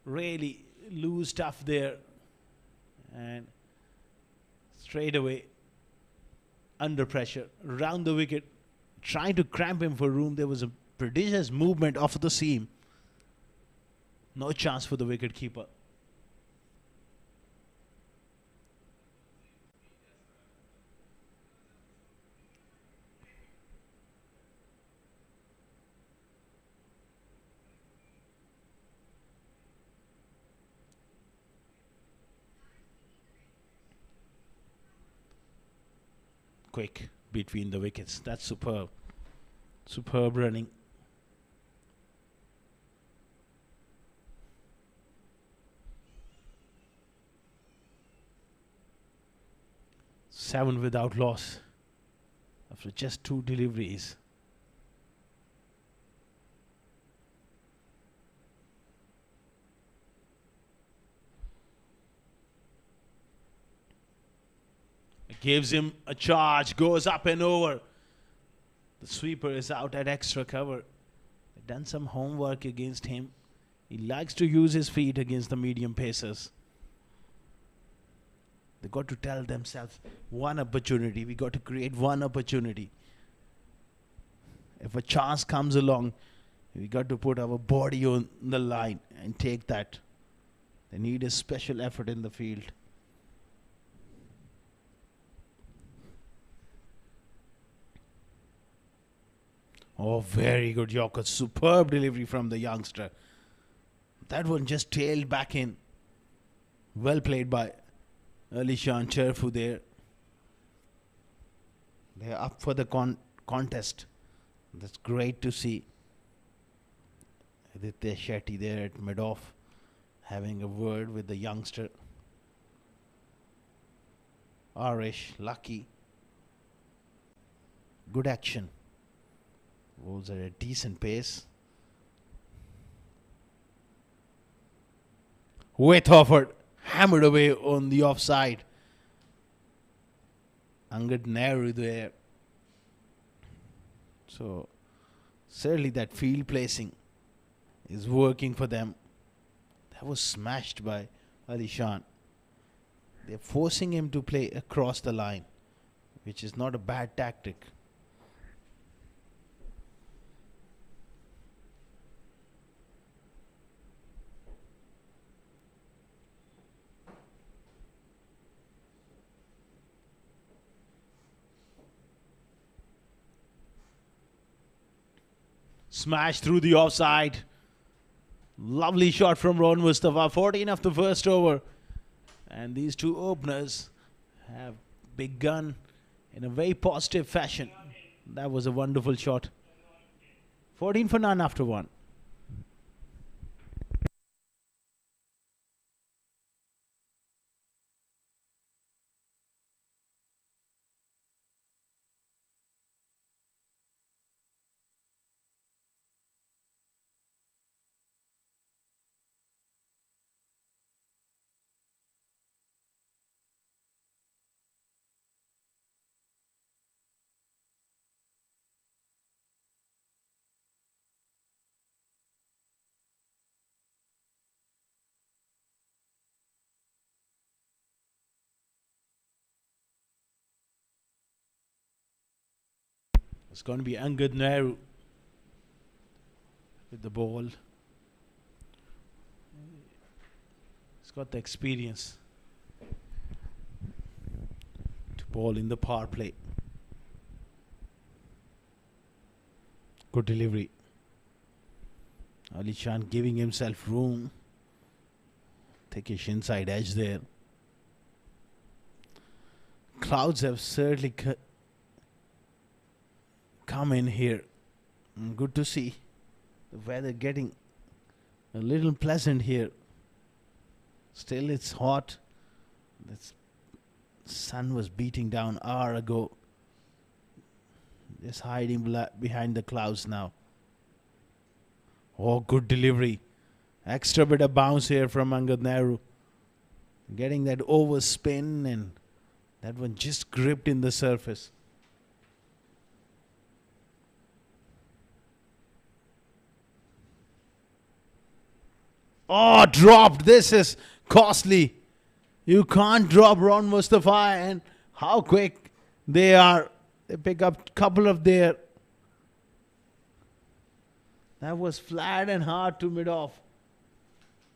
Really loose stuff there. And straight away, under pressure, round the wicket, trying to cramp him for room. There was a prodigious movement off the seam. No chance for the wicket keeper. Quick between the wickets. That's superb. Superb running. 7 without loss after just 2 deliveries. It gives him a charge, goes up and over. The sweeper is out at extra cover. They've done some homework against him He likes to use his feet against the medium pacers. They got to tell themselves one opportunity. We got to create one opportunity. If a chance comes along, we got to put our body on the line and take that. They need a special effort in the field. Oh, very good Yorker. Superb delivery from the youngster. That one just tailed back in. Well played by Alishan Cherfu there. They're up for the contest. That's great to see. Aditya Shetty there at mid-off, having a word with the youngster. Arish, lucky. Good action. Balls at a decent pace. With offered, hammered away on the offside. Angad Nehru there. So, certainly that field placing is working for them. That was smashed by Alishan. They're forcing him to play across the line, which is not a bad tactic. Smash through the offside. Lovely shot from Ron Mustafa. 14 of the first over. And these two openers have begun in a very positive fashion. That was a wonderful shot. 14 for none after one. It's going to be Angad Nehru with the ball. He's got the experience to ball in the power play. Good delivery. Ali Khan giving himself room. Thickish inside edge there. Clouds have certainly come in here. Good to see the weather getting a little pleasant here. Still it's hot. The sun was beating down an hour ago. Just hiding behind the clouds now. Oh, good delivery. Extra bit of bounce here from Angad Nehru. Getting that overspin, and that one just gripped in the surface. Oh, dropped. This is costly. You can't drop Ron Mustafa, and how quick they are. They pick up a couple of their. That was flat and hard to mid off.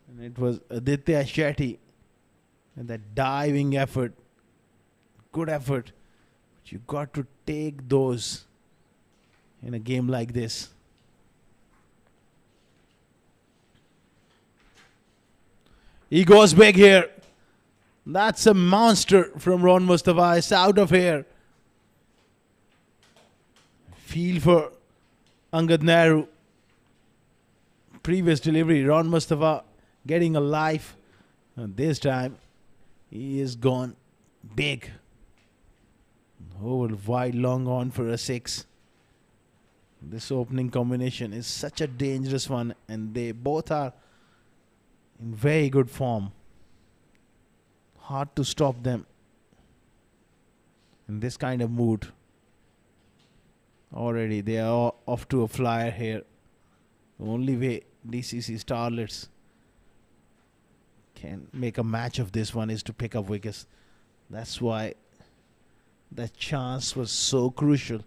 And it was Aditya Shetty. And that diving effort. Good effort. But you got to take those in a game like this. He goes big here. That's a monster from Ron Mustafa. It's out of here. Feel for Angad Nehru. Previous delivery, Ron Mustafa getting a life. And this time, he is gone big. Over wide, long on for a 6. This opening combination is such a dangerous one. And they both are in very good form. Hard to stop them in this kind of mood. Already they are off to a flyer here. The only way DCC Starlets can make a match of this one is to pick up wickets. That's why that chance was so crucial.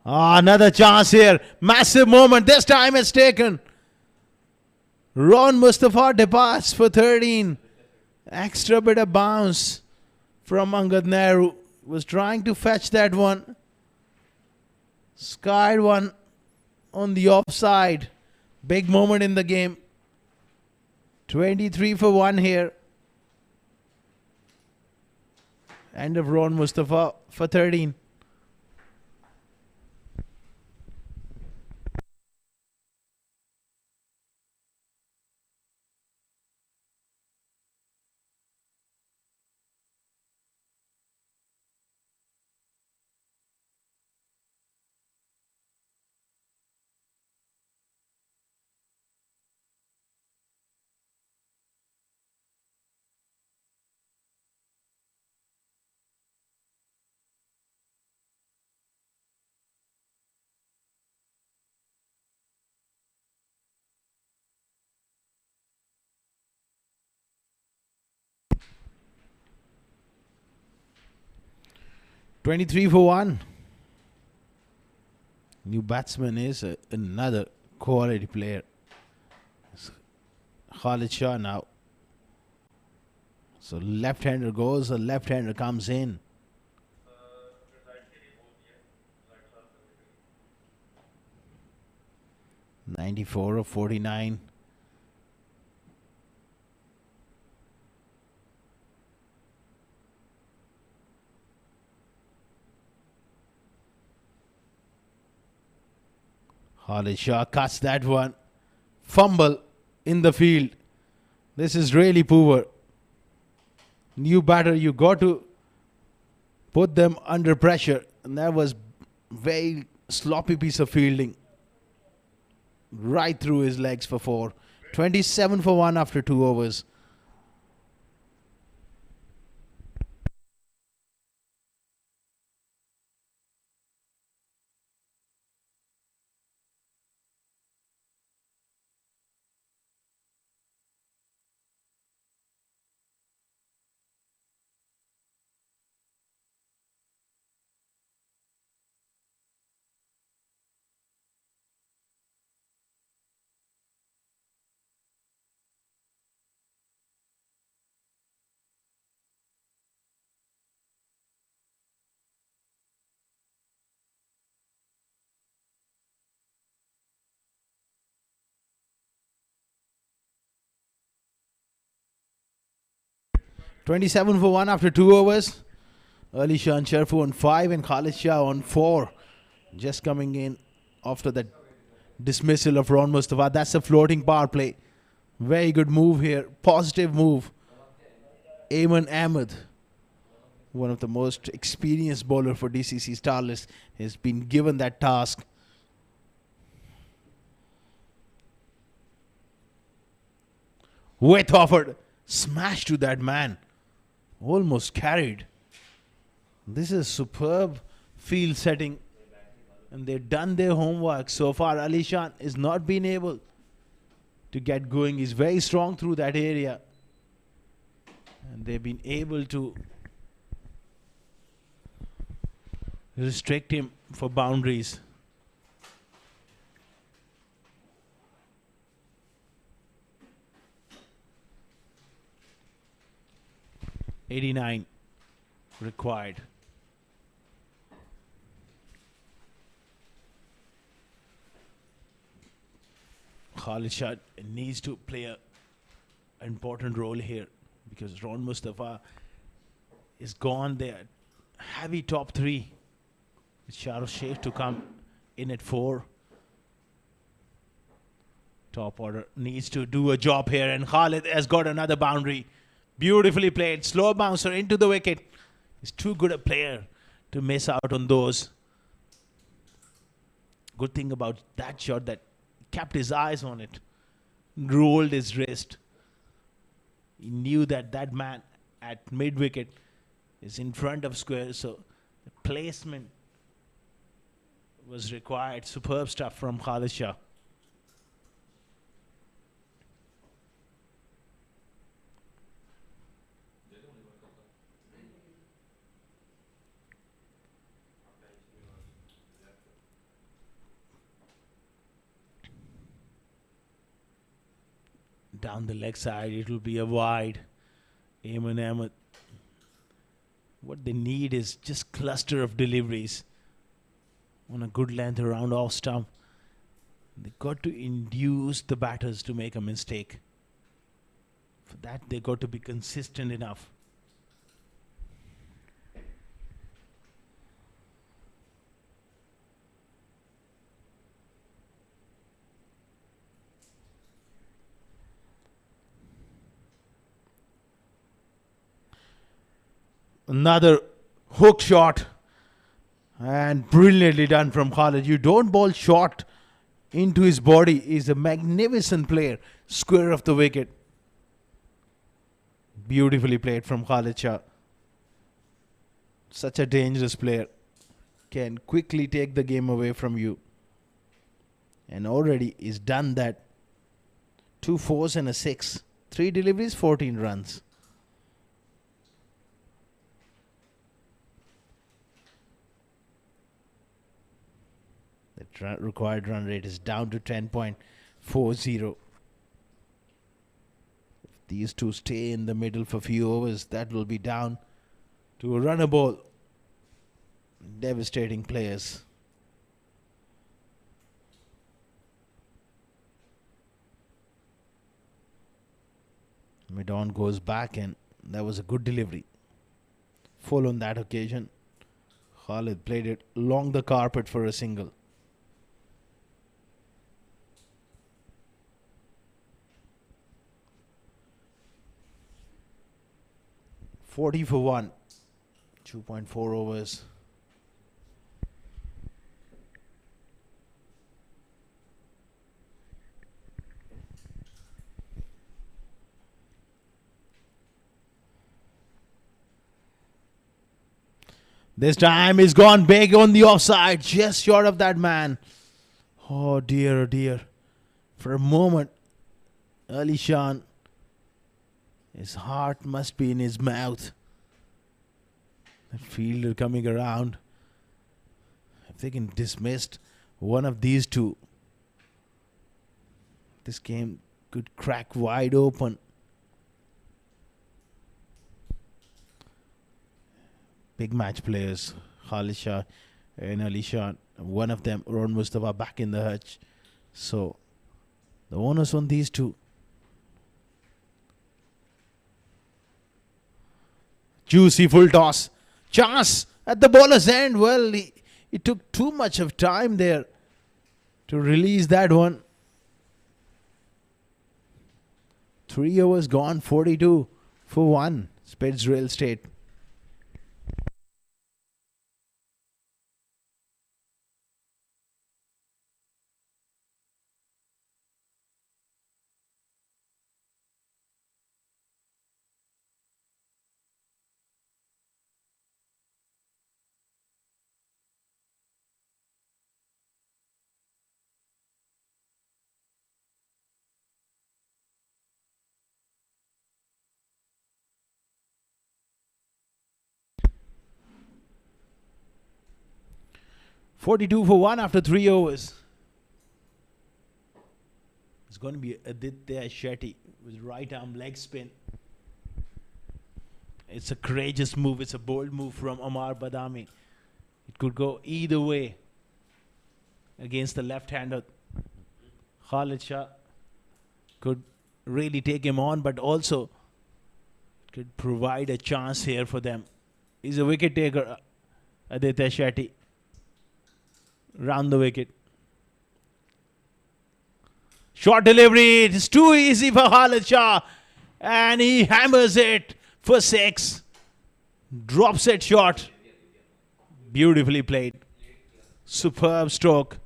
Another chance here. Massive moment. This time it's taken. Ron Mustafa departs for 13. Extra bit of bounce from Angad Nehru. Was trying to fetch that one. Skied one on the offside. Big moment in the game. 23 for 1 here. End of Ron Mustafa for 13. $23 for 1. New batsman is another quality player. It's Khalid Shah now. So left-hander goes, the left-hander comes in. 94 of 49. Khalid Shah cuts that one. Fumble in the field. This is really poor. New batter, you got to put them under pressure. And that was very sloppy piece of fielding. Right through his legs for 4. 27 for 1 after 2 overs. $27 for 1 after 2 overs. Ali Shan Sharfu on 5 and Khalid Shah on 4. Just coming in after that dismissal of Ron Mustafa. That's a floating power play. Very good move here. Positive move. Ayman Ahmed, one of the most experienced bowler for DCC Starlets, has been given that task. With offered. Smash to that man. Almost carried. This is superb field setting. And they've done their homework. So far, Ali Shan has not been able to get going. He's very strong through that area. And they've been able to restrict him for boundaries. $89 required. Khalid Shah needs to play an important role here because Ron Mustafa is gone there. Heavy top 3. Shahrukh Sheikh to come in at 4. Top order needs to do a job here, and Khalid has got another boundary. Beautifully played. Slow bouncer into the wicket. He's too good a player to miss out on those. Good thing about that shot that kept his eyes on it. Rolled his wrist. He knew that that man at mid-wicket is in front of square, so the placement was required. Superb stuff from Khalid Shah. Down the leg side, it will be a wide. Eamon Ahmed. What they need is just cluster of deliveries on a good length around off stump. They got to induce the batters to make a mistake. For that, they got to be consistent enough. Another hook shot, and brilliantly done from Khalid. You don't bowl short into his body. He's a magnificent player. Square of the wicket. Beautifully played from Khalid Shah. Such a dangerous player. Can quickly take the game away from you. And already he's done that. 2 4s and a 6. 3 deliveries, 14 runs. The required run rate is down to 10.40. If these two stay in the middle for a few overs, that will be down to a runner ball. Devastating players. Mid-on goes back, and that was a good delivery. Full on that occasion. Khalid played it along the carpet for a single. $40 for 1. 2.4 overs. This time he's gone big on the offside, just short of that man. Oh dear, oh dear. For a moment, Ali Shan, his heart must be in his mouth. That fielder coming around. If they can dismiss one of these two, this game could crack wide open. Big match players, Khalid Shah and Ali Shan. One of them, Ron Mustafa, back in the hutch. So, the onus on these two. Juicy full toss. Chance at the bowler's end. Well, he took too much of time there to release that one. 3 overs gone, 42 for 1. Spets Real Estate. $42 for 1 after 3 overs. It's going to be Aditya Shetty with right arm leg spin. It's a courageous move. It's a bold move from Amar Badami. It could go either way against the left-hander. Khalid Shah could really take him on, but also could provide a chance here for them. He's a wicket taker, Aditya Shetty. Round the wicket. Short delivery. It's too easy for Khalid Shah. And he hammers it for 6. Drops it short. Beautifully played. Superb stroke.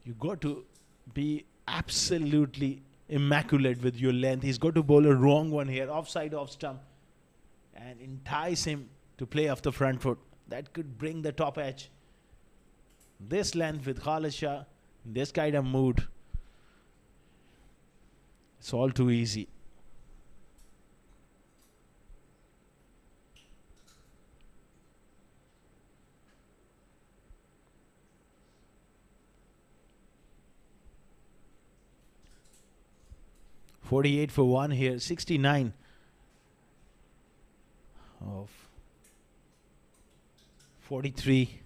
You got to be absolutely immaculate with your length. He's got to bowl a wrong one here, offside off stump, and entice him to play off the front foot. That could bring the top edge. This length with Khalid Shah, this kind of mood, it's all too easy. $48 for 1 here, 69 of 43.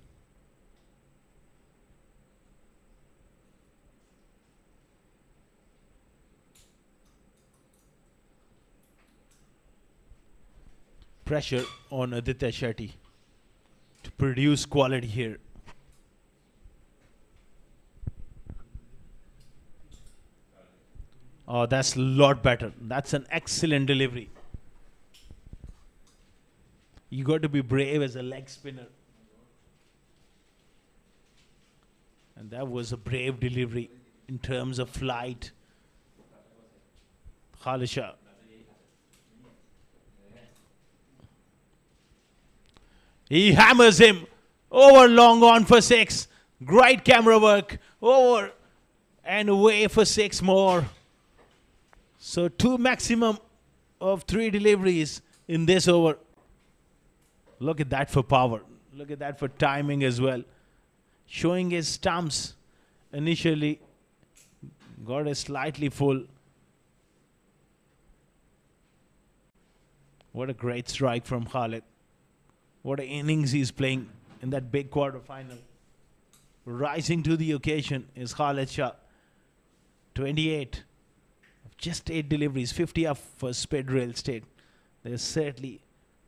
Pressure on Aditya Shetty to produce quality here. Oh, that's a lot better. That's an excellent delivery. You got to be brave as a leg spinner. And that was a brave delivery in terms of flight. Khalid Shah. He hammers him over long on for 6. Great camera work. Over and away for 6 more. So 2 maximum of 3 deliveries in this over. Look at that for power. Look at that for timing as well. Showing his stumps initially. Got a slightly full. What a great strike from Khalid. What an innings he's playing in that big quarter final. Rising to the occasion is Khalid Shah. 28. Just 8 deliveries, 50 up for Speds Real Estate. They're certainly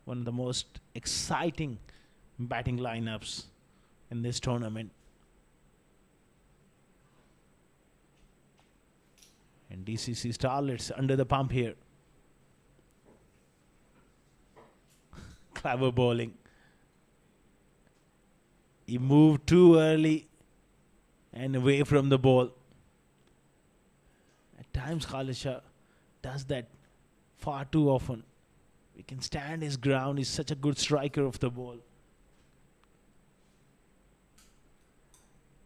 one of the most exciting batting lineups in this tournament. And DCC Starlets under the pump here. Clever bowling. He moved too early and away from the ball. At times Khalid Shah does that far too often. He can stand his ground. He's such a good striker of the ball.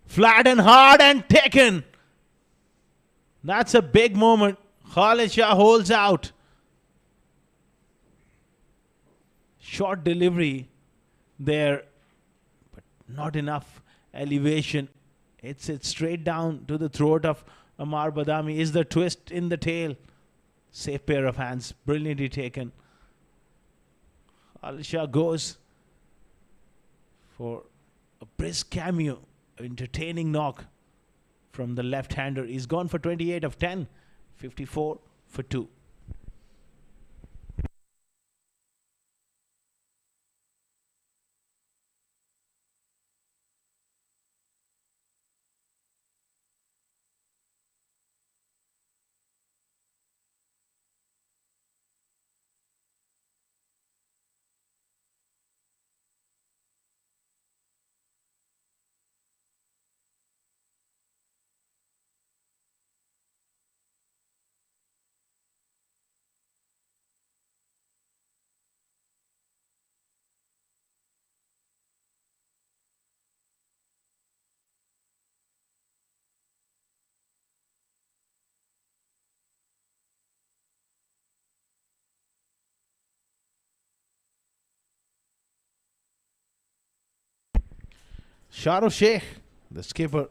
Flat and hard and taken. That's a big moment. Khalid Shah holds out. Short delivery there, but not enough elevation. It's straight down to the throat of Amar Badami. Is the twist in the tail. Safe pair of hands. Brilliantly taken. Khalid Shah goes for a brisk cameo. Entertaining knock from the left-hander. He's gone for 28 of 10. 54 for 2. Shahrukh Sheikh, the skipper,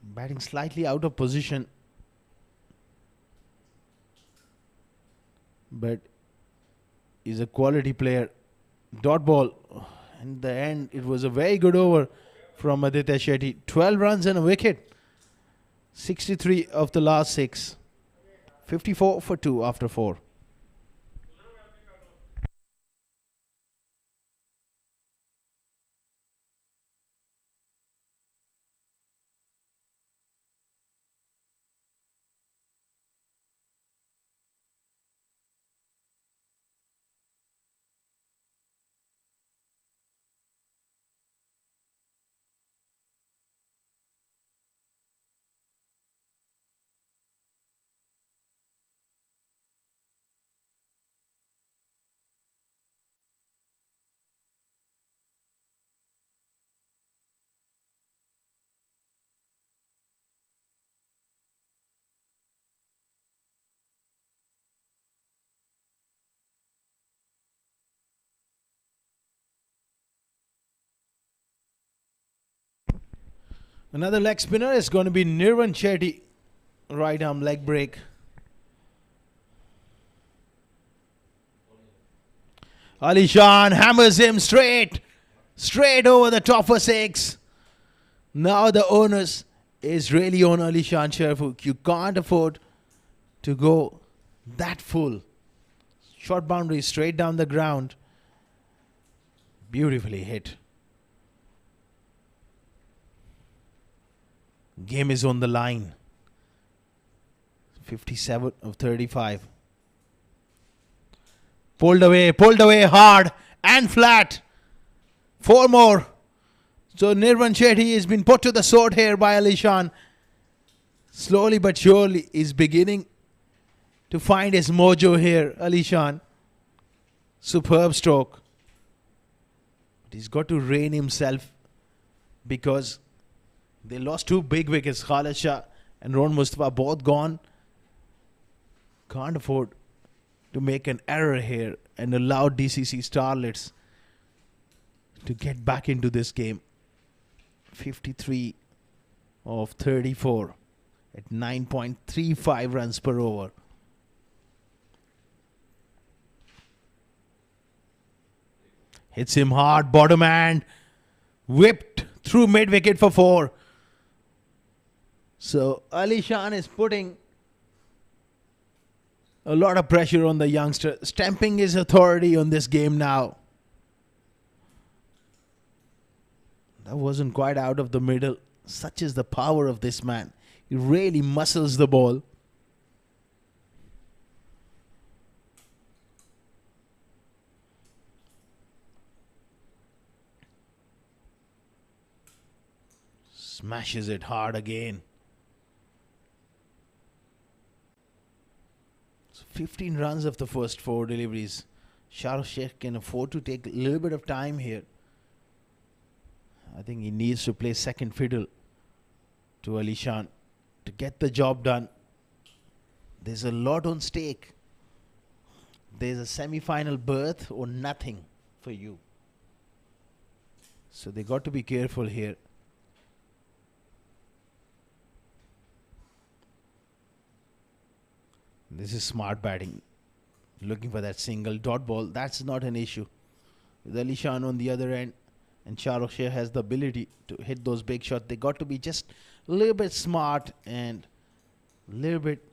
batting slightly out of position. But he's a quality player. Dot ball. In the end, it was a very good over from Aditya Shetty. 12 runs and a wicket. 63 of the last 6. 54 for 2 after 4. Another leg spinner is going to be Nirvan Chetty. Right arm leg break. Alishan hammers him straight over the top for 6. Now the onus is really on Alishan Sherfuk. You can't afford to go that full. Short boundary straight down the ground. Beautifully hit. Game is on the line. 57 of 35. Pulled away hard and flat. 4 more. So Nirvan Chetty has been put to the sword here by Alishan. Slowly but surely is beginning to find his mojo here, Alishan. Superb stroke. But he's got to rein himself because they lost 2 big wickets. Khalid Shah and Ron Mustafa both gone. Can't afford to make an error here and allow DCC Starlets to get back into this game. 53 of 34 at 9.35 runs per over. Hits him hard, bottom hand, whipped through mid wicket for 4. So Alishan is putting a lot of pressure on the youngster, stamping his authority on this game now. That wasn't quite out of the middle. Such is the power of this man. He really muscles the ball. Smashes it hard again. 15 runs of the first 4 deliveries. Shahrukh Sheikh can afford to take a little bit of time here. I think he needs to play second fiddle to Alishan to get the job done. There's a lot on stake. There's a semi-final berth or nothing for you. So they got to be careful here. This is smart batting. Looking for that single dot ball. That's not an issue. With Alishan on the other end, and Shahrukh Sheikh has the ability to hit those big shots. They got to be just a little bit smart and a little bit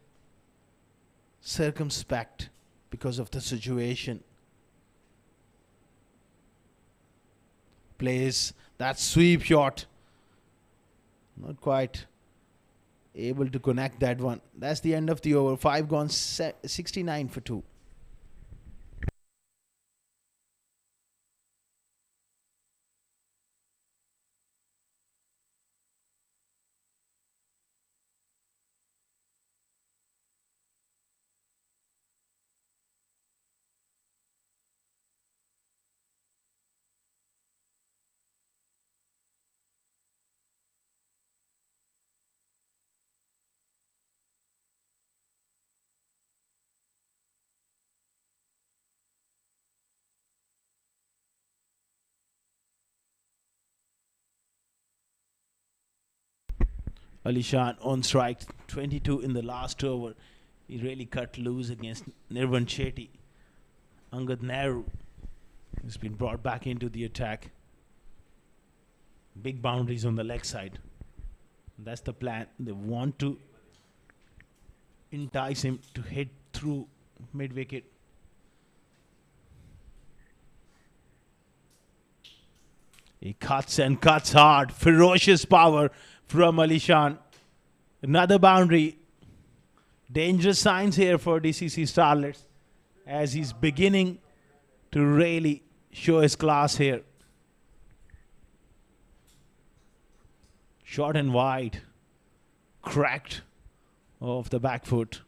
circumspect because of the situation. Plays that sweep shot. Not quite able to connect that one. That's the end of the over. 5 gone, 69 for 2. Alishan on strike, 22 in the last over. He really cut loose against Nirvan Chetty. Angad Nehru has been brought back into the attack. Big boundaries on the leg side. That's the plan. They want to entice him to hit through mid-wicket. He cuts and cuts hard. Ferocious power from Alishan. Another boundary. Dangerous signs here for DCC Starlets as he's beginning to really show his class here. Short and wide. Cracked off the back foot.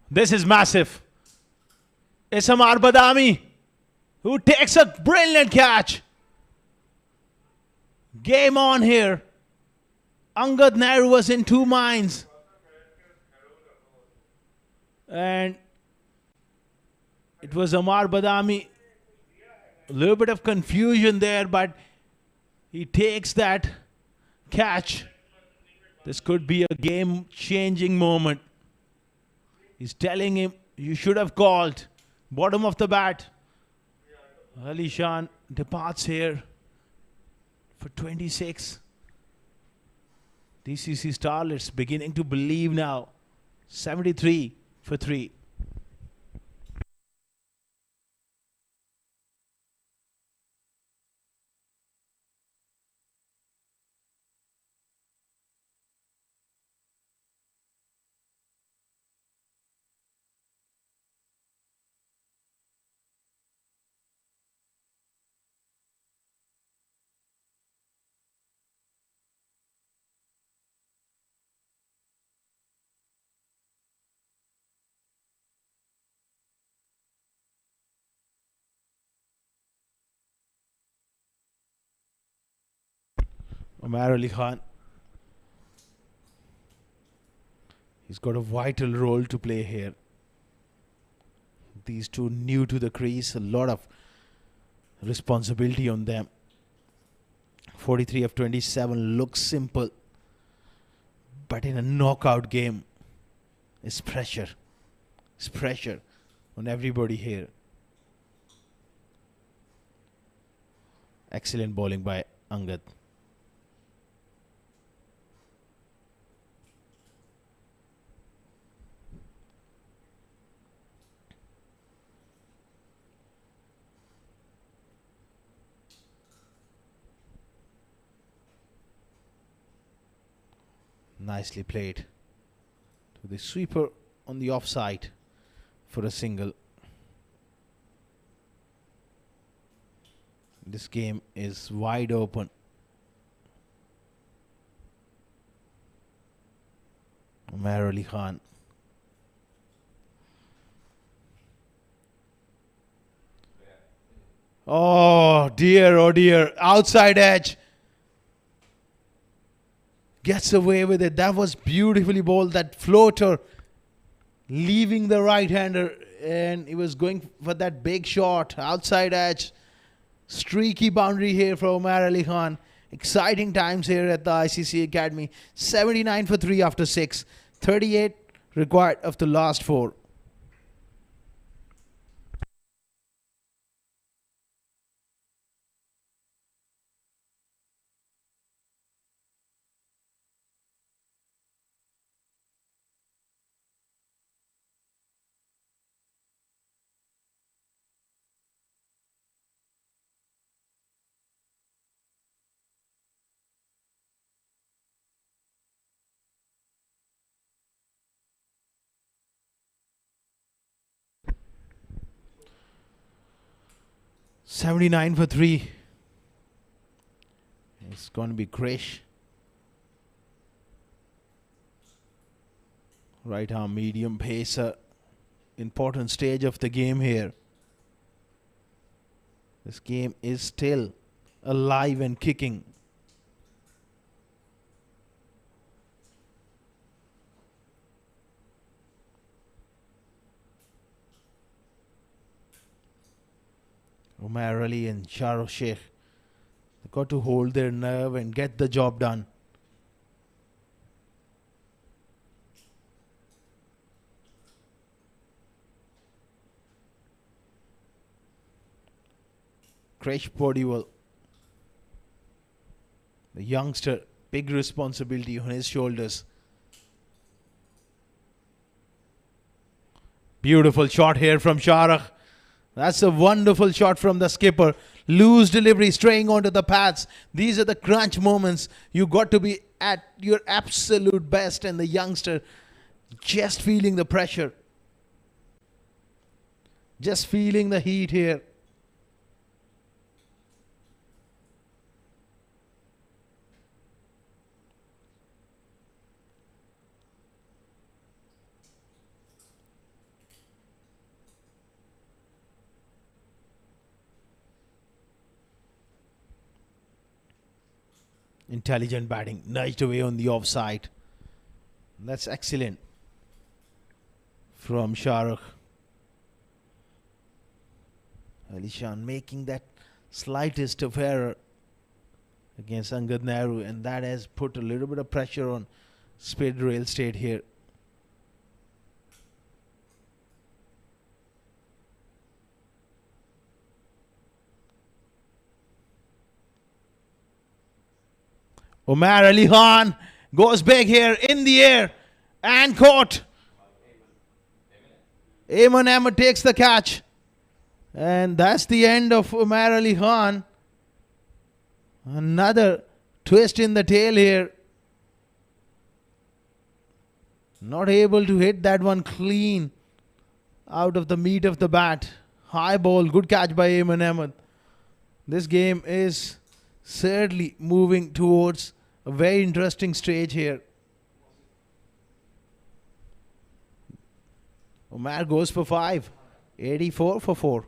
This is massive. It's Amar Badami who takes a brilliant catch. Game on here. Angad Nehru was in 2 minds. And it was Amar Badami A little bit of confusion there, but he takes that catch. This could be a game-changing moment. He's telling him, you should have called. Bottom of the bat. Ali Shan departs here for 26. DCC Starlets beginning to believe now. 73 for 3. Omar Ali Khan. He's got a vital role to play here. These two new to the crease, a lot of responsibility on them. 43 of 27 looks simple, but in a knockout game, it's pressure. It's pressure on everybody here. Excellent bowling by Angad. Nicely played to the sweeper on the offside for a single. This game is wide open. Omar Ali Khan. Oh dear, outside edge. Gets away with it. That was beautifully bowled. That floater leaving the right-hander, and he was going for that big shot. Outside edge. Streaky boundary here for Omar Ali Khan. Exciting times here at the ICCA Academy. 79 for 3 after 6. 38 required of the last 4. $79 for 3. It's going to be Krish. Right arm medium pacer. Important stage of the game here. This game is still alive and kicking. Omar Ali and Shah Sheikh, they got to hold their nerve and get the job done. Krish Podiwal, the youngster, big responsibility on his shoulders. Beautiful shot here from Sharah. That's a wonderful shot from the skipper. Loose delivery, straying onto the pads. These are the crunch moments. You got to be at your absolute best, and the youngster just feeling the pressure. Just feeling the heat here. Intelligent batting, nudged away on the offside. That's excellent from Shahrukh. Ali Shan making that slightest of error against Angad Nehru, and that has put a little bit of pressure on Spades Real Estate here. Omar Ali Khan goes big here in the air and caught. Ayman Ahmed takes the catch. And that's the end of Omar Ali Khan. Another twist in the tail here. Not able to hit that one clean out of the meat of the bat. High ball, good catch by Ayman Ahmed. This game is certainly moving towards a very interesting stage here. Omar goes for 5. 84 for 4.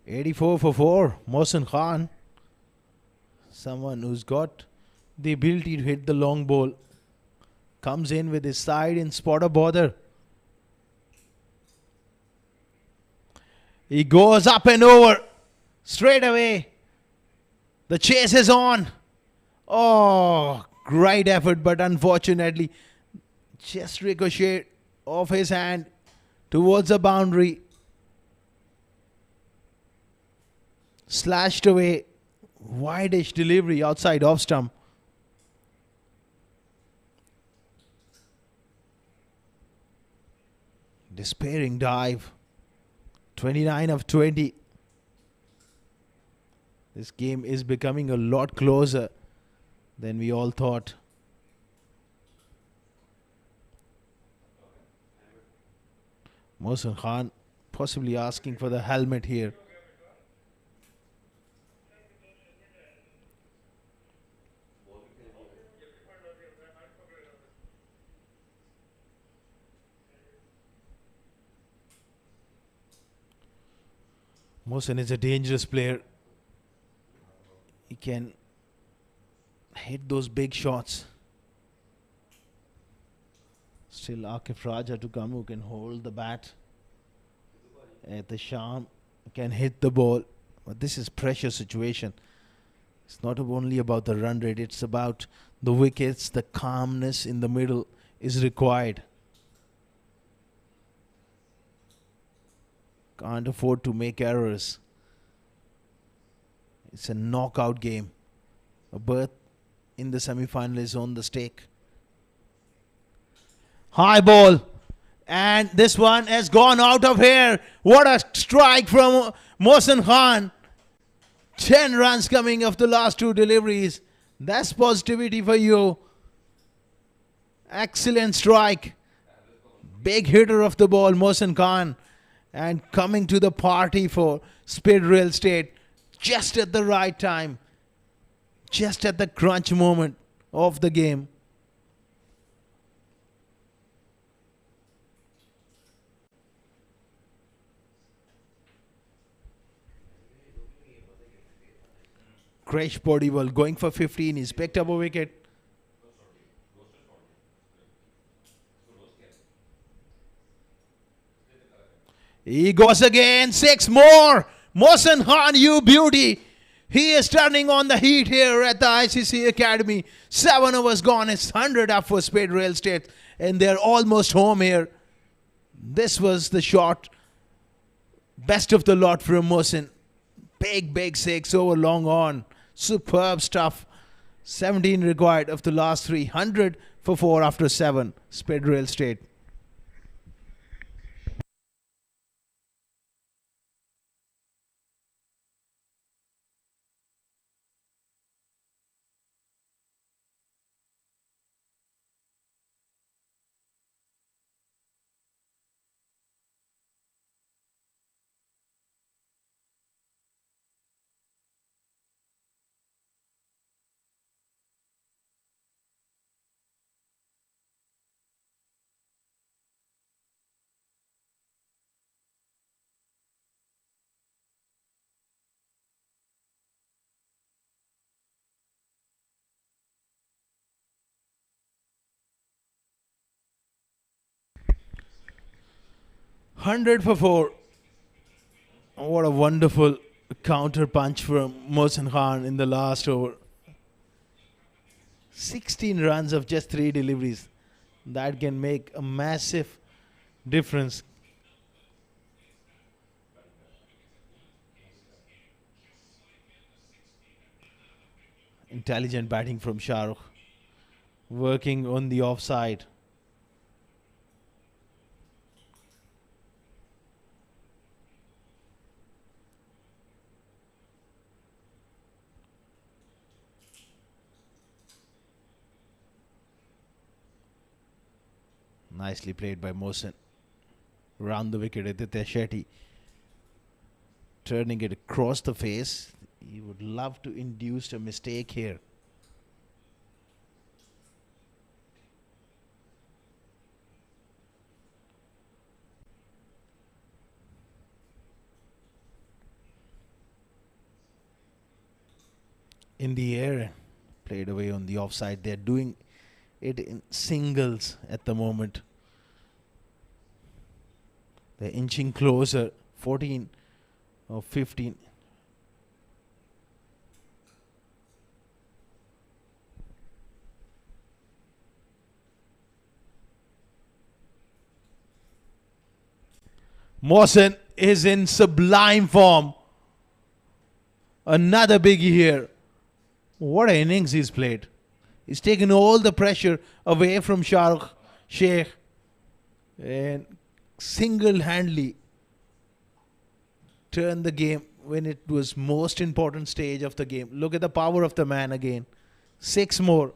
$84 for 4. Mohsin Khan, someone who's got the ability to hit the long ball, comes in with his side in spot of bother. He goes up and over straight away. The chase is on. Oh, great effort, but unfortunately just ricocheted off his hand towards the boundary. Slashed away. Wide-ish delivery outside off stump. Despairing dive. 29 of 20. This game is becoming a lot closer than we all thought. Mohsin Khan possibly asking for the helmet here. Mohsin is a dangerous player. He can hit those big shots. Still Akif Raja to come, who can hold the bat. At the Sham can hit the ball. But this is pressure situation. It's not only about the run rate. It's about the wickets. The calmness in the middle is required. Can't afford to make errors. It's a knockout game. A berth in the semi-final is on the stake. High ball. And this one has gone out of here. What a strike from Mohsin Khan. 10 runs coming off the last 2 deliveries. That's positivity for you. Excellent strike. Big hitter of the ball, Mohsin Khan. And coming to the party for Spades Real Estate just at the right time. Just at the crunch moment of the game. Krish Podiwal going for 15. He's picked up a wicket. He goes again. 6 more. Mohsin Khan, you beauty. He is turning on the heat here at the ICCA Academy. 7 overs gone. It's 100 up for Spades Real Estate. And they're almost home here. This was the shot. Best of the lot from Mohsin. Big 6 over long on. Superb stuff. 17 required of the last 3. 100 for 4 after 7. Spades Real Estate. 100 for 4. What a wonderful counter punch from Mohsin Khan in the last over. 16 runs of just 3 deliveries. That can make a massive difference. Intelligent batting from Shahrukh. Working on the offside. Nicely played by Mohsin. Round the wicket, Aditya Shetty. Turning it across the face. He would love to induce a mistake here. In the air, played away on the offside. They're doing it in singles at the moment. They're inching closer. 14 or 15. Mohsin is in sublime form. Another biggie here. What an innings he's played. He's taken all the pressure away from Shahrukh Sheikh and single-handedly turned the game when it was most important stage of the game. Look at the power of the man again. 6 more.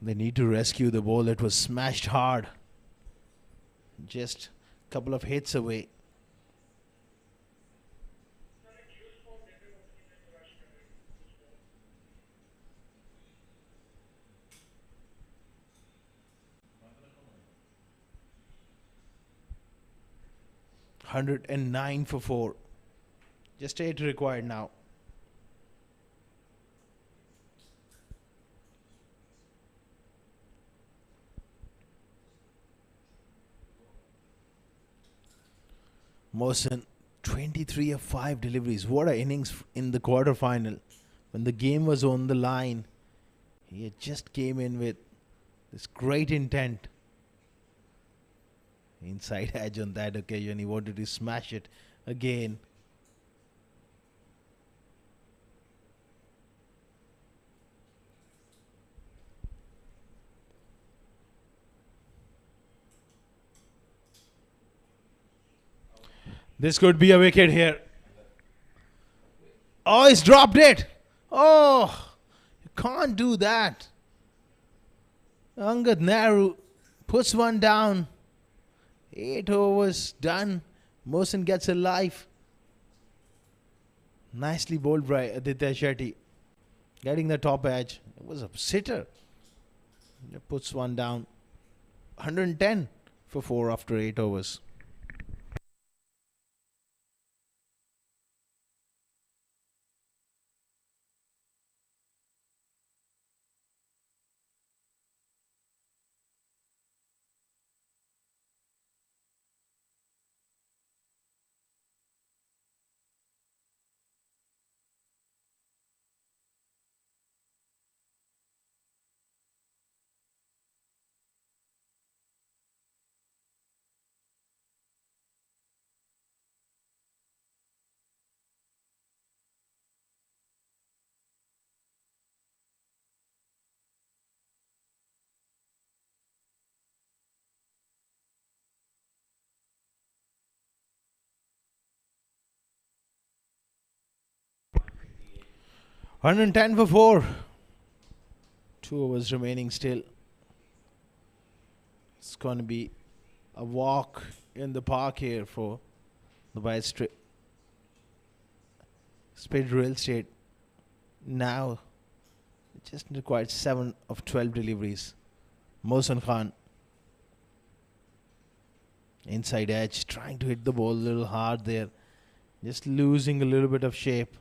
They need to rescue the ball that was smashed hard. Just a couple of hits away. $109 for 4. Just 8 required now. Mohsin, 23 of 5 deliveries. What an innings in the quarterfinal. When the game was on the line, he had just came in with this great intent. Inside edge on that occasion. He wanted to smash it again. This could be a wicket here. Oh, he's dropped it. Oh, you can't do that. Angad Nehru puts one down. 8 overs done. Mohsin gets a life. Nicely bowled by Aditya Shetty. Getting the top edge. It was a sitter. He puts one down. 110 for 4 after 8 overs. $110 for 4. 2 overs remaining still. It's going to be a walk in the park here for the Spades Real Estate. Now, it just required 7 of 12 deliveries. Mohsin Khan Inside edge, trying to hit the ball a little hard there. Just losing a little bit of shape.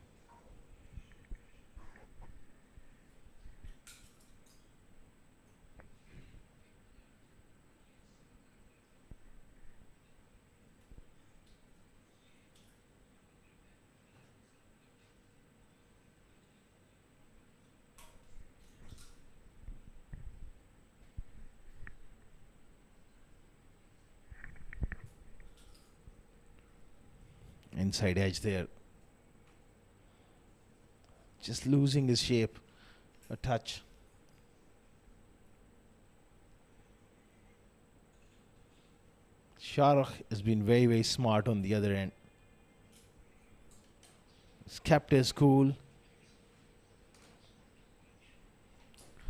Inside edge there. Just losing his shape a touch. Shahrukh has been very, very smart on the other end. He's kept his cool.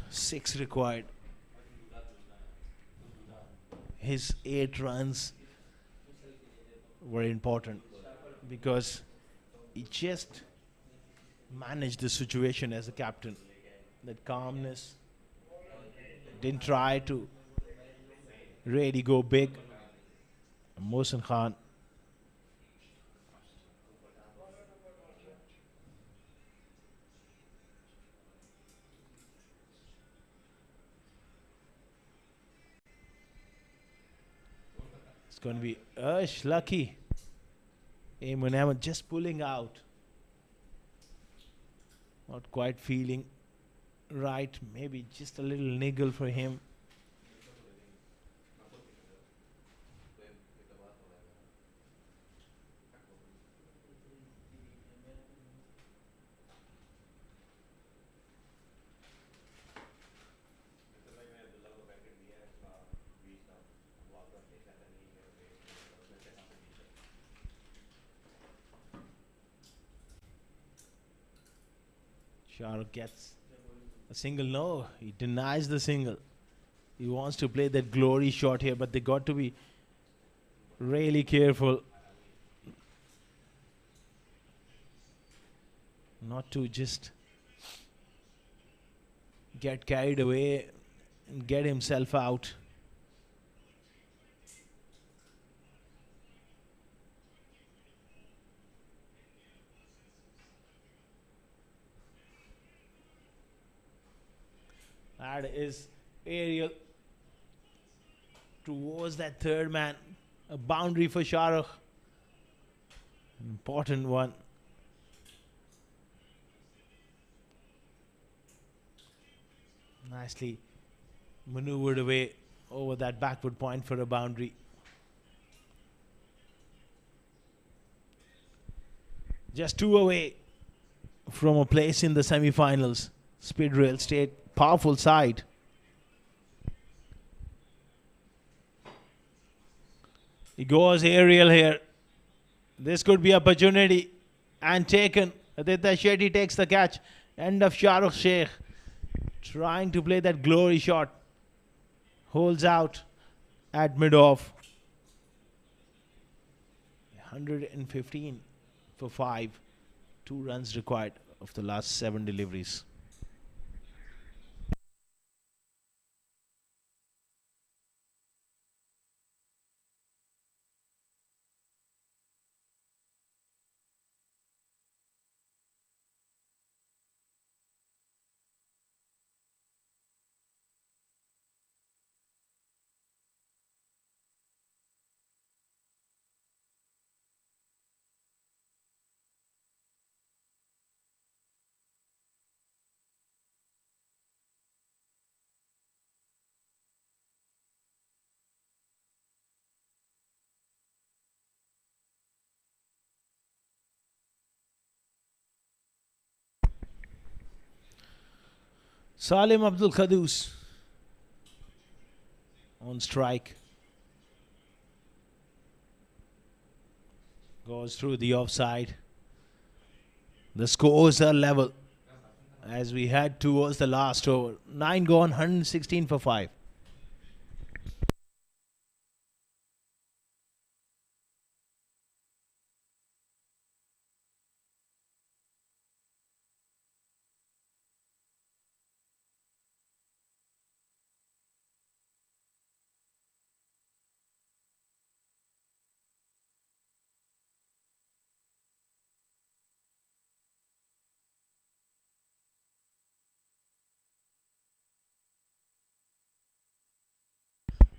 6 required. His 8 runs were important because he just managed the situation as a captain. That calmness. Didn't try to really go big. Mohsin Khan. It's going to be lucky. Eamon Ahmed just pulling out. Not quite feeling right. Maybe just a little niggle for him. Shahrukh gets a single. No, he denies the single. He wants to play that glory shot here, but they got to be really careful not to just get carried away and get himself out. That is aerial towards that third man. A boundary for Shahrukh. Important one. Nicely maneuvered away over that backward point for a boundary. Just 2 away from a place in the semi-finals. Speds Real Estate, powerful side. He goes aerial here. This could be opportunity and taken. Aditya Shetty takes the catch. End of Shahrukh Sheikh. Trying to play that glory shot. Holds out at mid-off. 115 for 5. 2 runs required of the last 7 deliveries. Salim Abdul Qudus on strike. Goes through the offside. The scores are level as we head towards the last over. 9 gone, 116 for 5.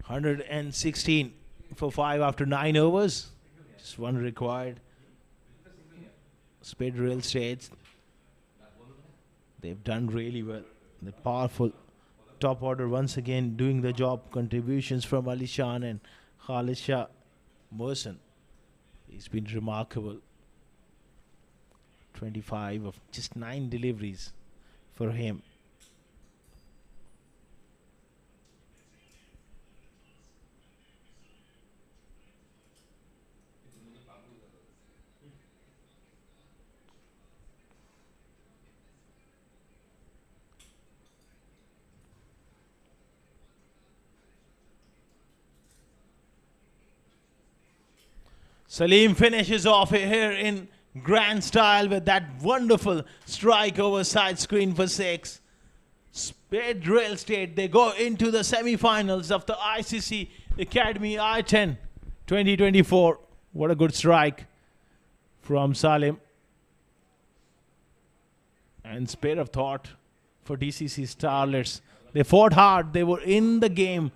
116 for 5 after 9 overs. Just one required. Spades Real Estate. They've done really well. The powerful top order once again doing the job. Contributions from Ali Shan and Khalid Shah Mohsen. He's been remarkable. 25 of just 9 deliveries for him. Salim finishes off here in grand style with that wonderful strike over side screen for 6. Spades Real Estate, they go into the semi-finals of the ICC Academy i10 2024. What a good strike from Salim. And spare of thought for DCC Starlets. They fought hard. They were in the game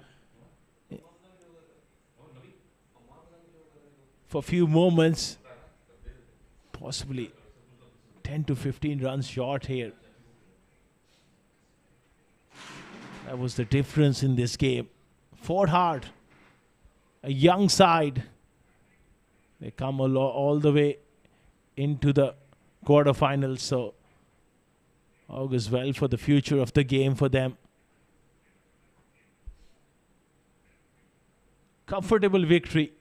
for a few moments, possibly 10 to 15 runs short here. That was the difference in this game. Fought hard. A young side. They come all the way into the quarterfinals, so augurs well for the future of the game for them. Comfortable victory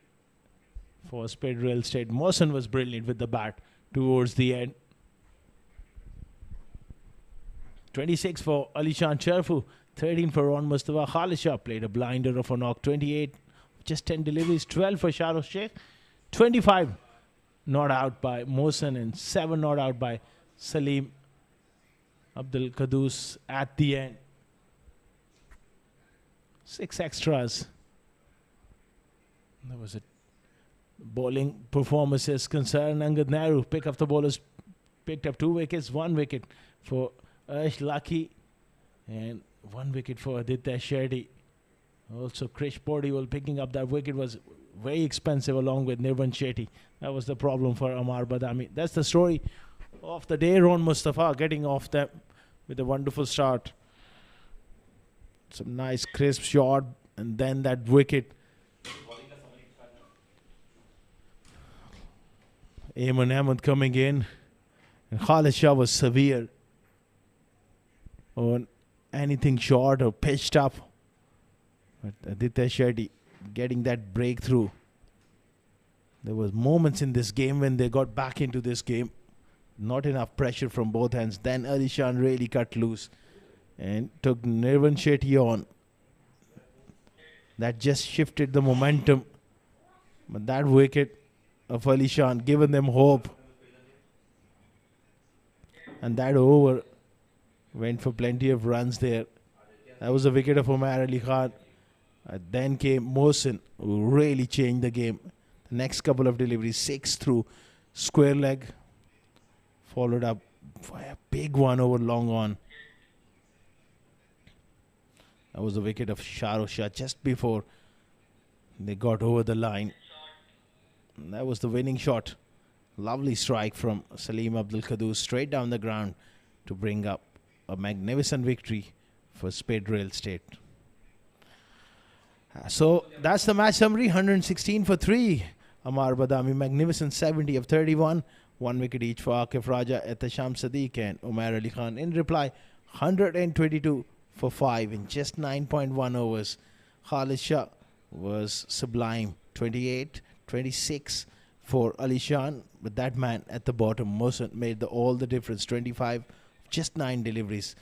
for Spades Real Estate. Mohsen was brilliant with the bat towards the end. 26 for Alishan Cherfu, 13 for Ron Mustafa. Khalid Shah played a blinder of a knock. 28, just 10 deliveries. 12 for Shahrukh Sheikh. 25 not out by Mohsen and 7 not out by Salim Abdul Qudus at the end. 6 extras. There was a bowling performances concerned. Angad Nehru, pick up the bowlers, picked up 2 wickets, 1 wicket for Ash Lucky and 1 wicket for Aditya Shetty. Also Krish Portiwal picking up that wicket was very expensive along with Nirvan Shetty. That was the problem for Amar Badami. That's the story of the day. Ron Mustafa getting off them with a wonderful start. Some nice crisp shot and then that wicket. Ayman Ahmed coming in, and Khalid Shah was severe on anything short or pitched up. But Aditya Shetty getting that breakthrough. There was moments in this game when they got back into this game. Not enough pressure from both ends. Then Alishan really cut loose and took Nirvan Shetty on. That just shifted the momentum. But that wicket of Alishan given them hope. And that over went for plenty of runs there. That was a wicket of Umar Ali Khan. Then came Mohsen, who really changed the game. The next couple of deliveries, 6 through square leg, followed up by a big one over long on. That was the wicket of Shahrukh Shah just before they got over the line. And that was the winning shot. Lovely strike from Salim Abdul Qudus straight down the ground to bring up a magnificent victory for Spades Real Estate. So that's the match summary. 116 for 3. Amar Badami, magnificent 70 of 31. 1 wicket each for Akif Raja, Ehtasham Sadiq and Umar Ali Khan. In reply, 122 for 5 in just 9.1 overs. Khalid Shah was sublime. 28, 26 for Ali Shan. But that man at the bottom, Mohsen, made all the difference. 25, just 9 deliveries.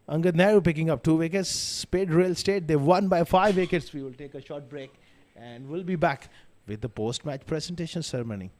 Angad Nehru picking up 2 wickets. Spades Real Estate, they won by 5 wickets. We will take a short break and we'll be back with the post-match presentation ceremony.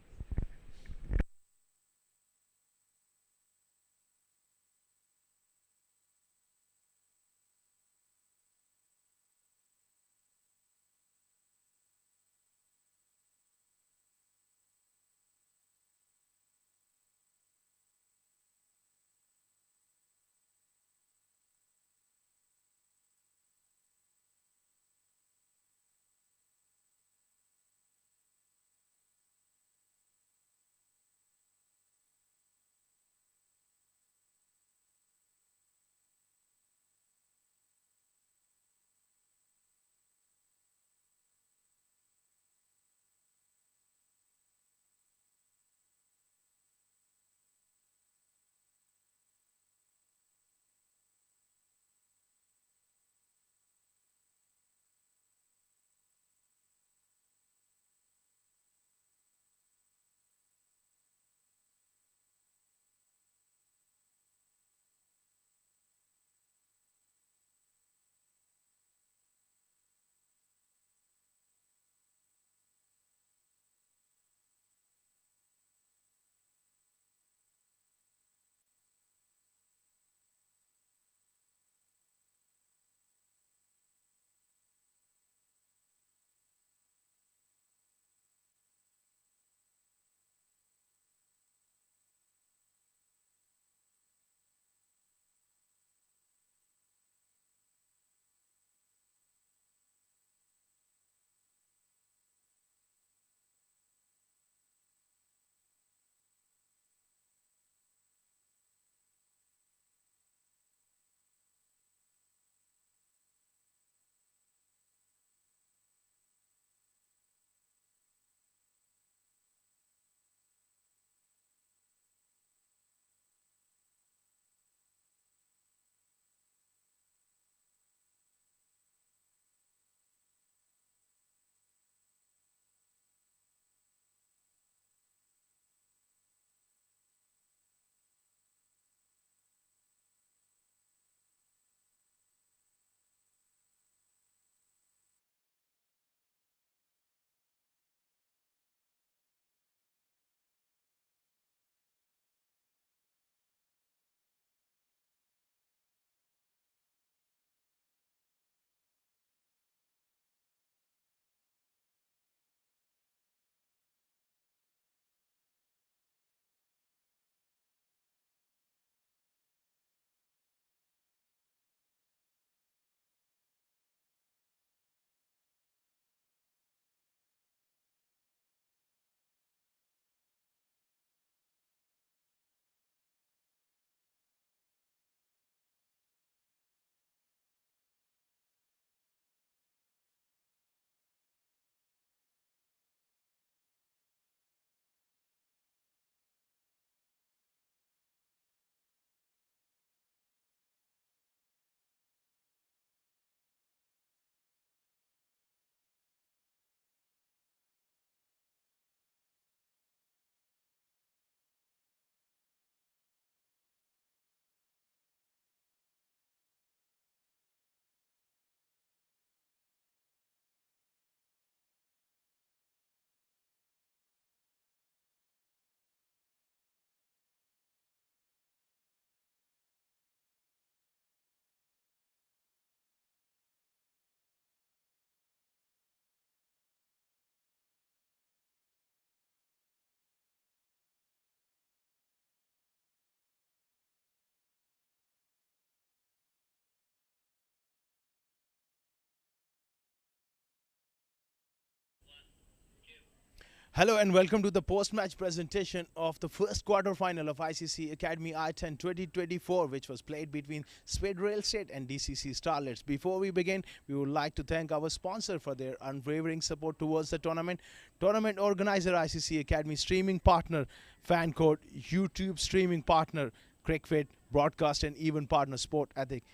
Hello and welcome to the post-match presentation of the first quarter-final of ICCA Academy i10 2024, which was played between Speds Real Estate and DCC Starlets. Before we begin, we would like to thank our sponsor for their unwavering support towards the tournament. Tournament organizer ICCA Academy, streaming partner Fan Code, YouTube streaming partner Cricfit, broadcast and event partner Sport Ethic.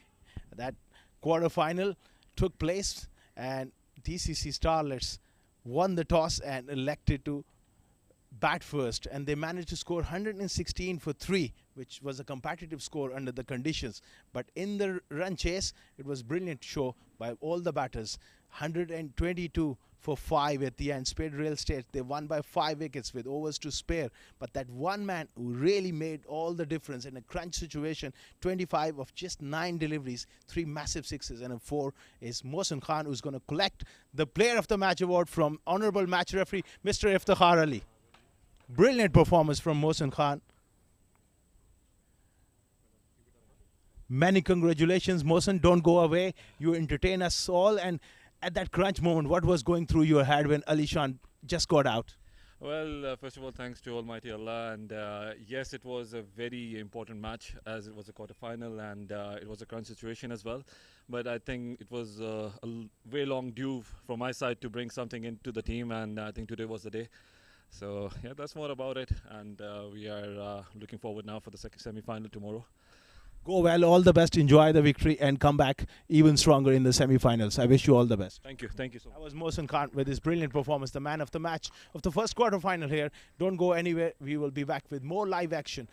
That quarter-final took place and DCC Starlets won the toss and elected to bat first, and they managed to score 116 for 3, which was a competitive score under the conditions. But in the run chase, it was brilliant show by all the batters. 122 for 5 at the end. Spets Real Estate, they won by 5 wickets with overs to spare. But that one man who really made all the difference in a crunch situation, 25 of just 9 deliveries, 3 massive sixes and a 4, is Mohsin Khan, who's going to collect the Player of the Match award from Honorable Match Referee Mr. Iftikhar Ali. Brilliant performance from Mohsin Khan. Many congratulations, Mohsin. Don't go away. You entertain us all. And at that crunch moment, what was going through your head when Ali Shan just got out? Well, first of all, thanks to Almighty Allah. And yes, it was a very important match as it was a quarter-final and it was a crunch situation as well. But I think it was a way long due from my side to bring something into the team, and I think today was the day. So yeah, that's more about it, and we are looking forward now for the second semi-final tomorrow. Go well, all the best, enjoy the victory and come back even stronger in the semi-finals. I wish you all the best. Thank you so much. That was Mohsin Khan with his brilliant performance, the man of the match of the first quarter-final here. Don't go anywhere, we will be back with more live action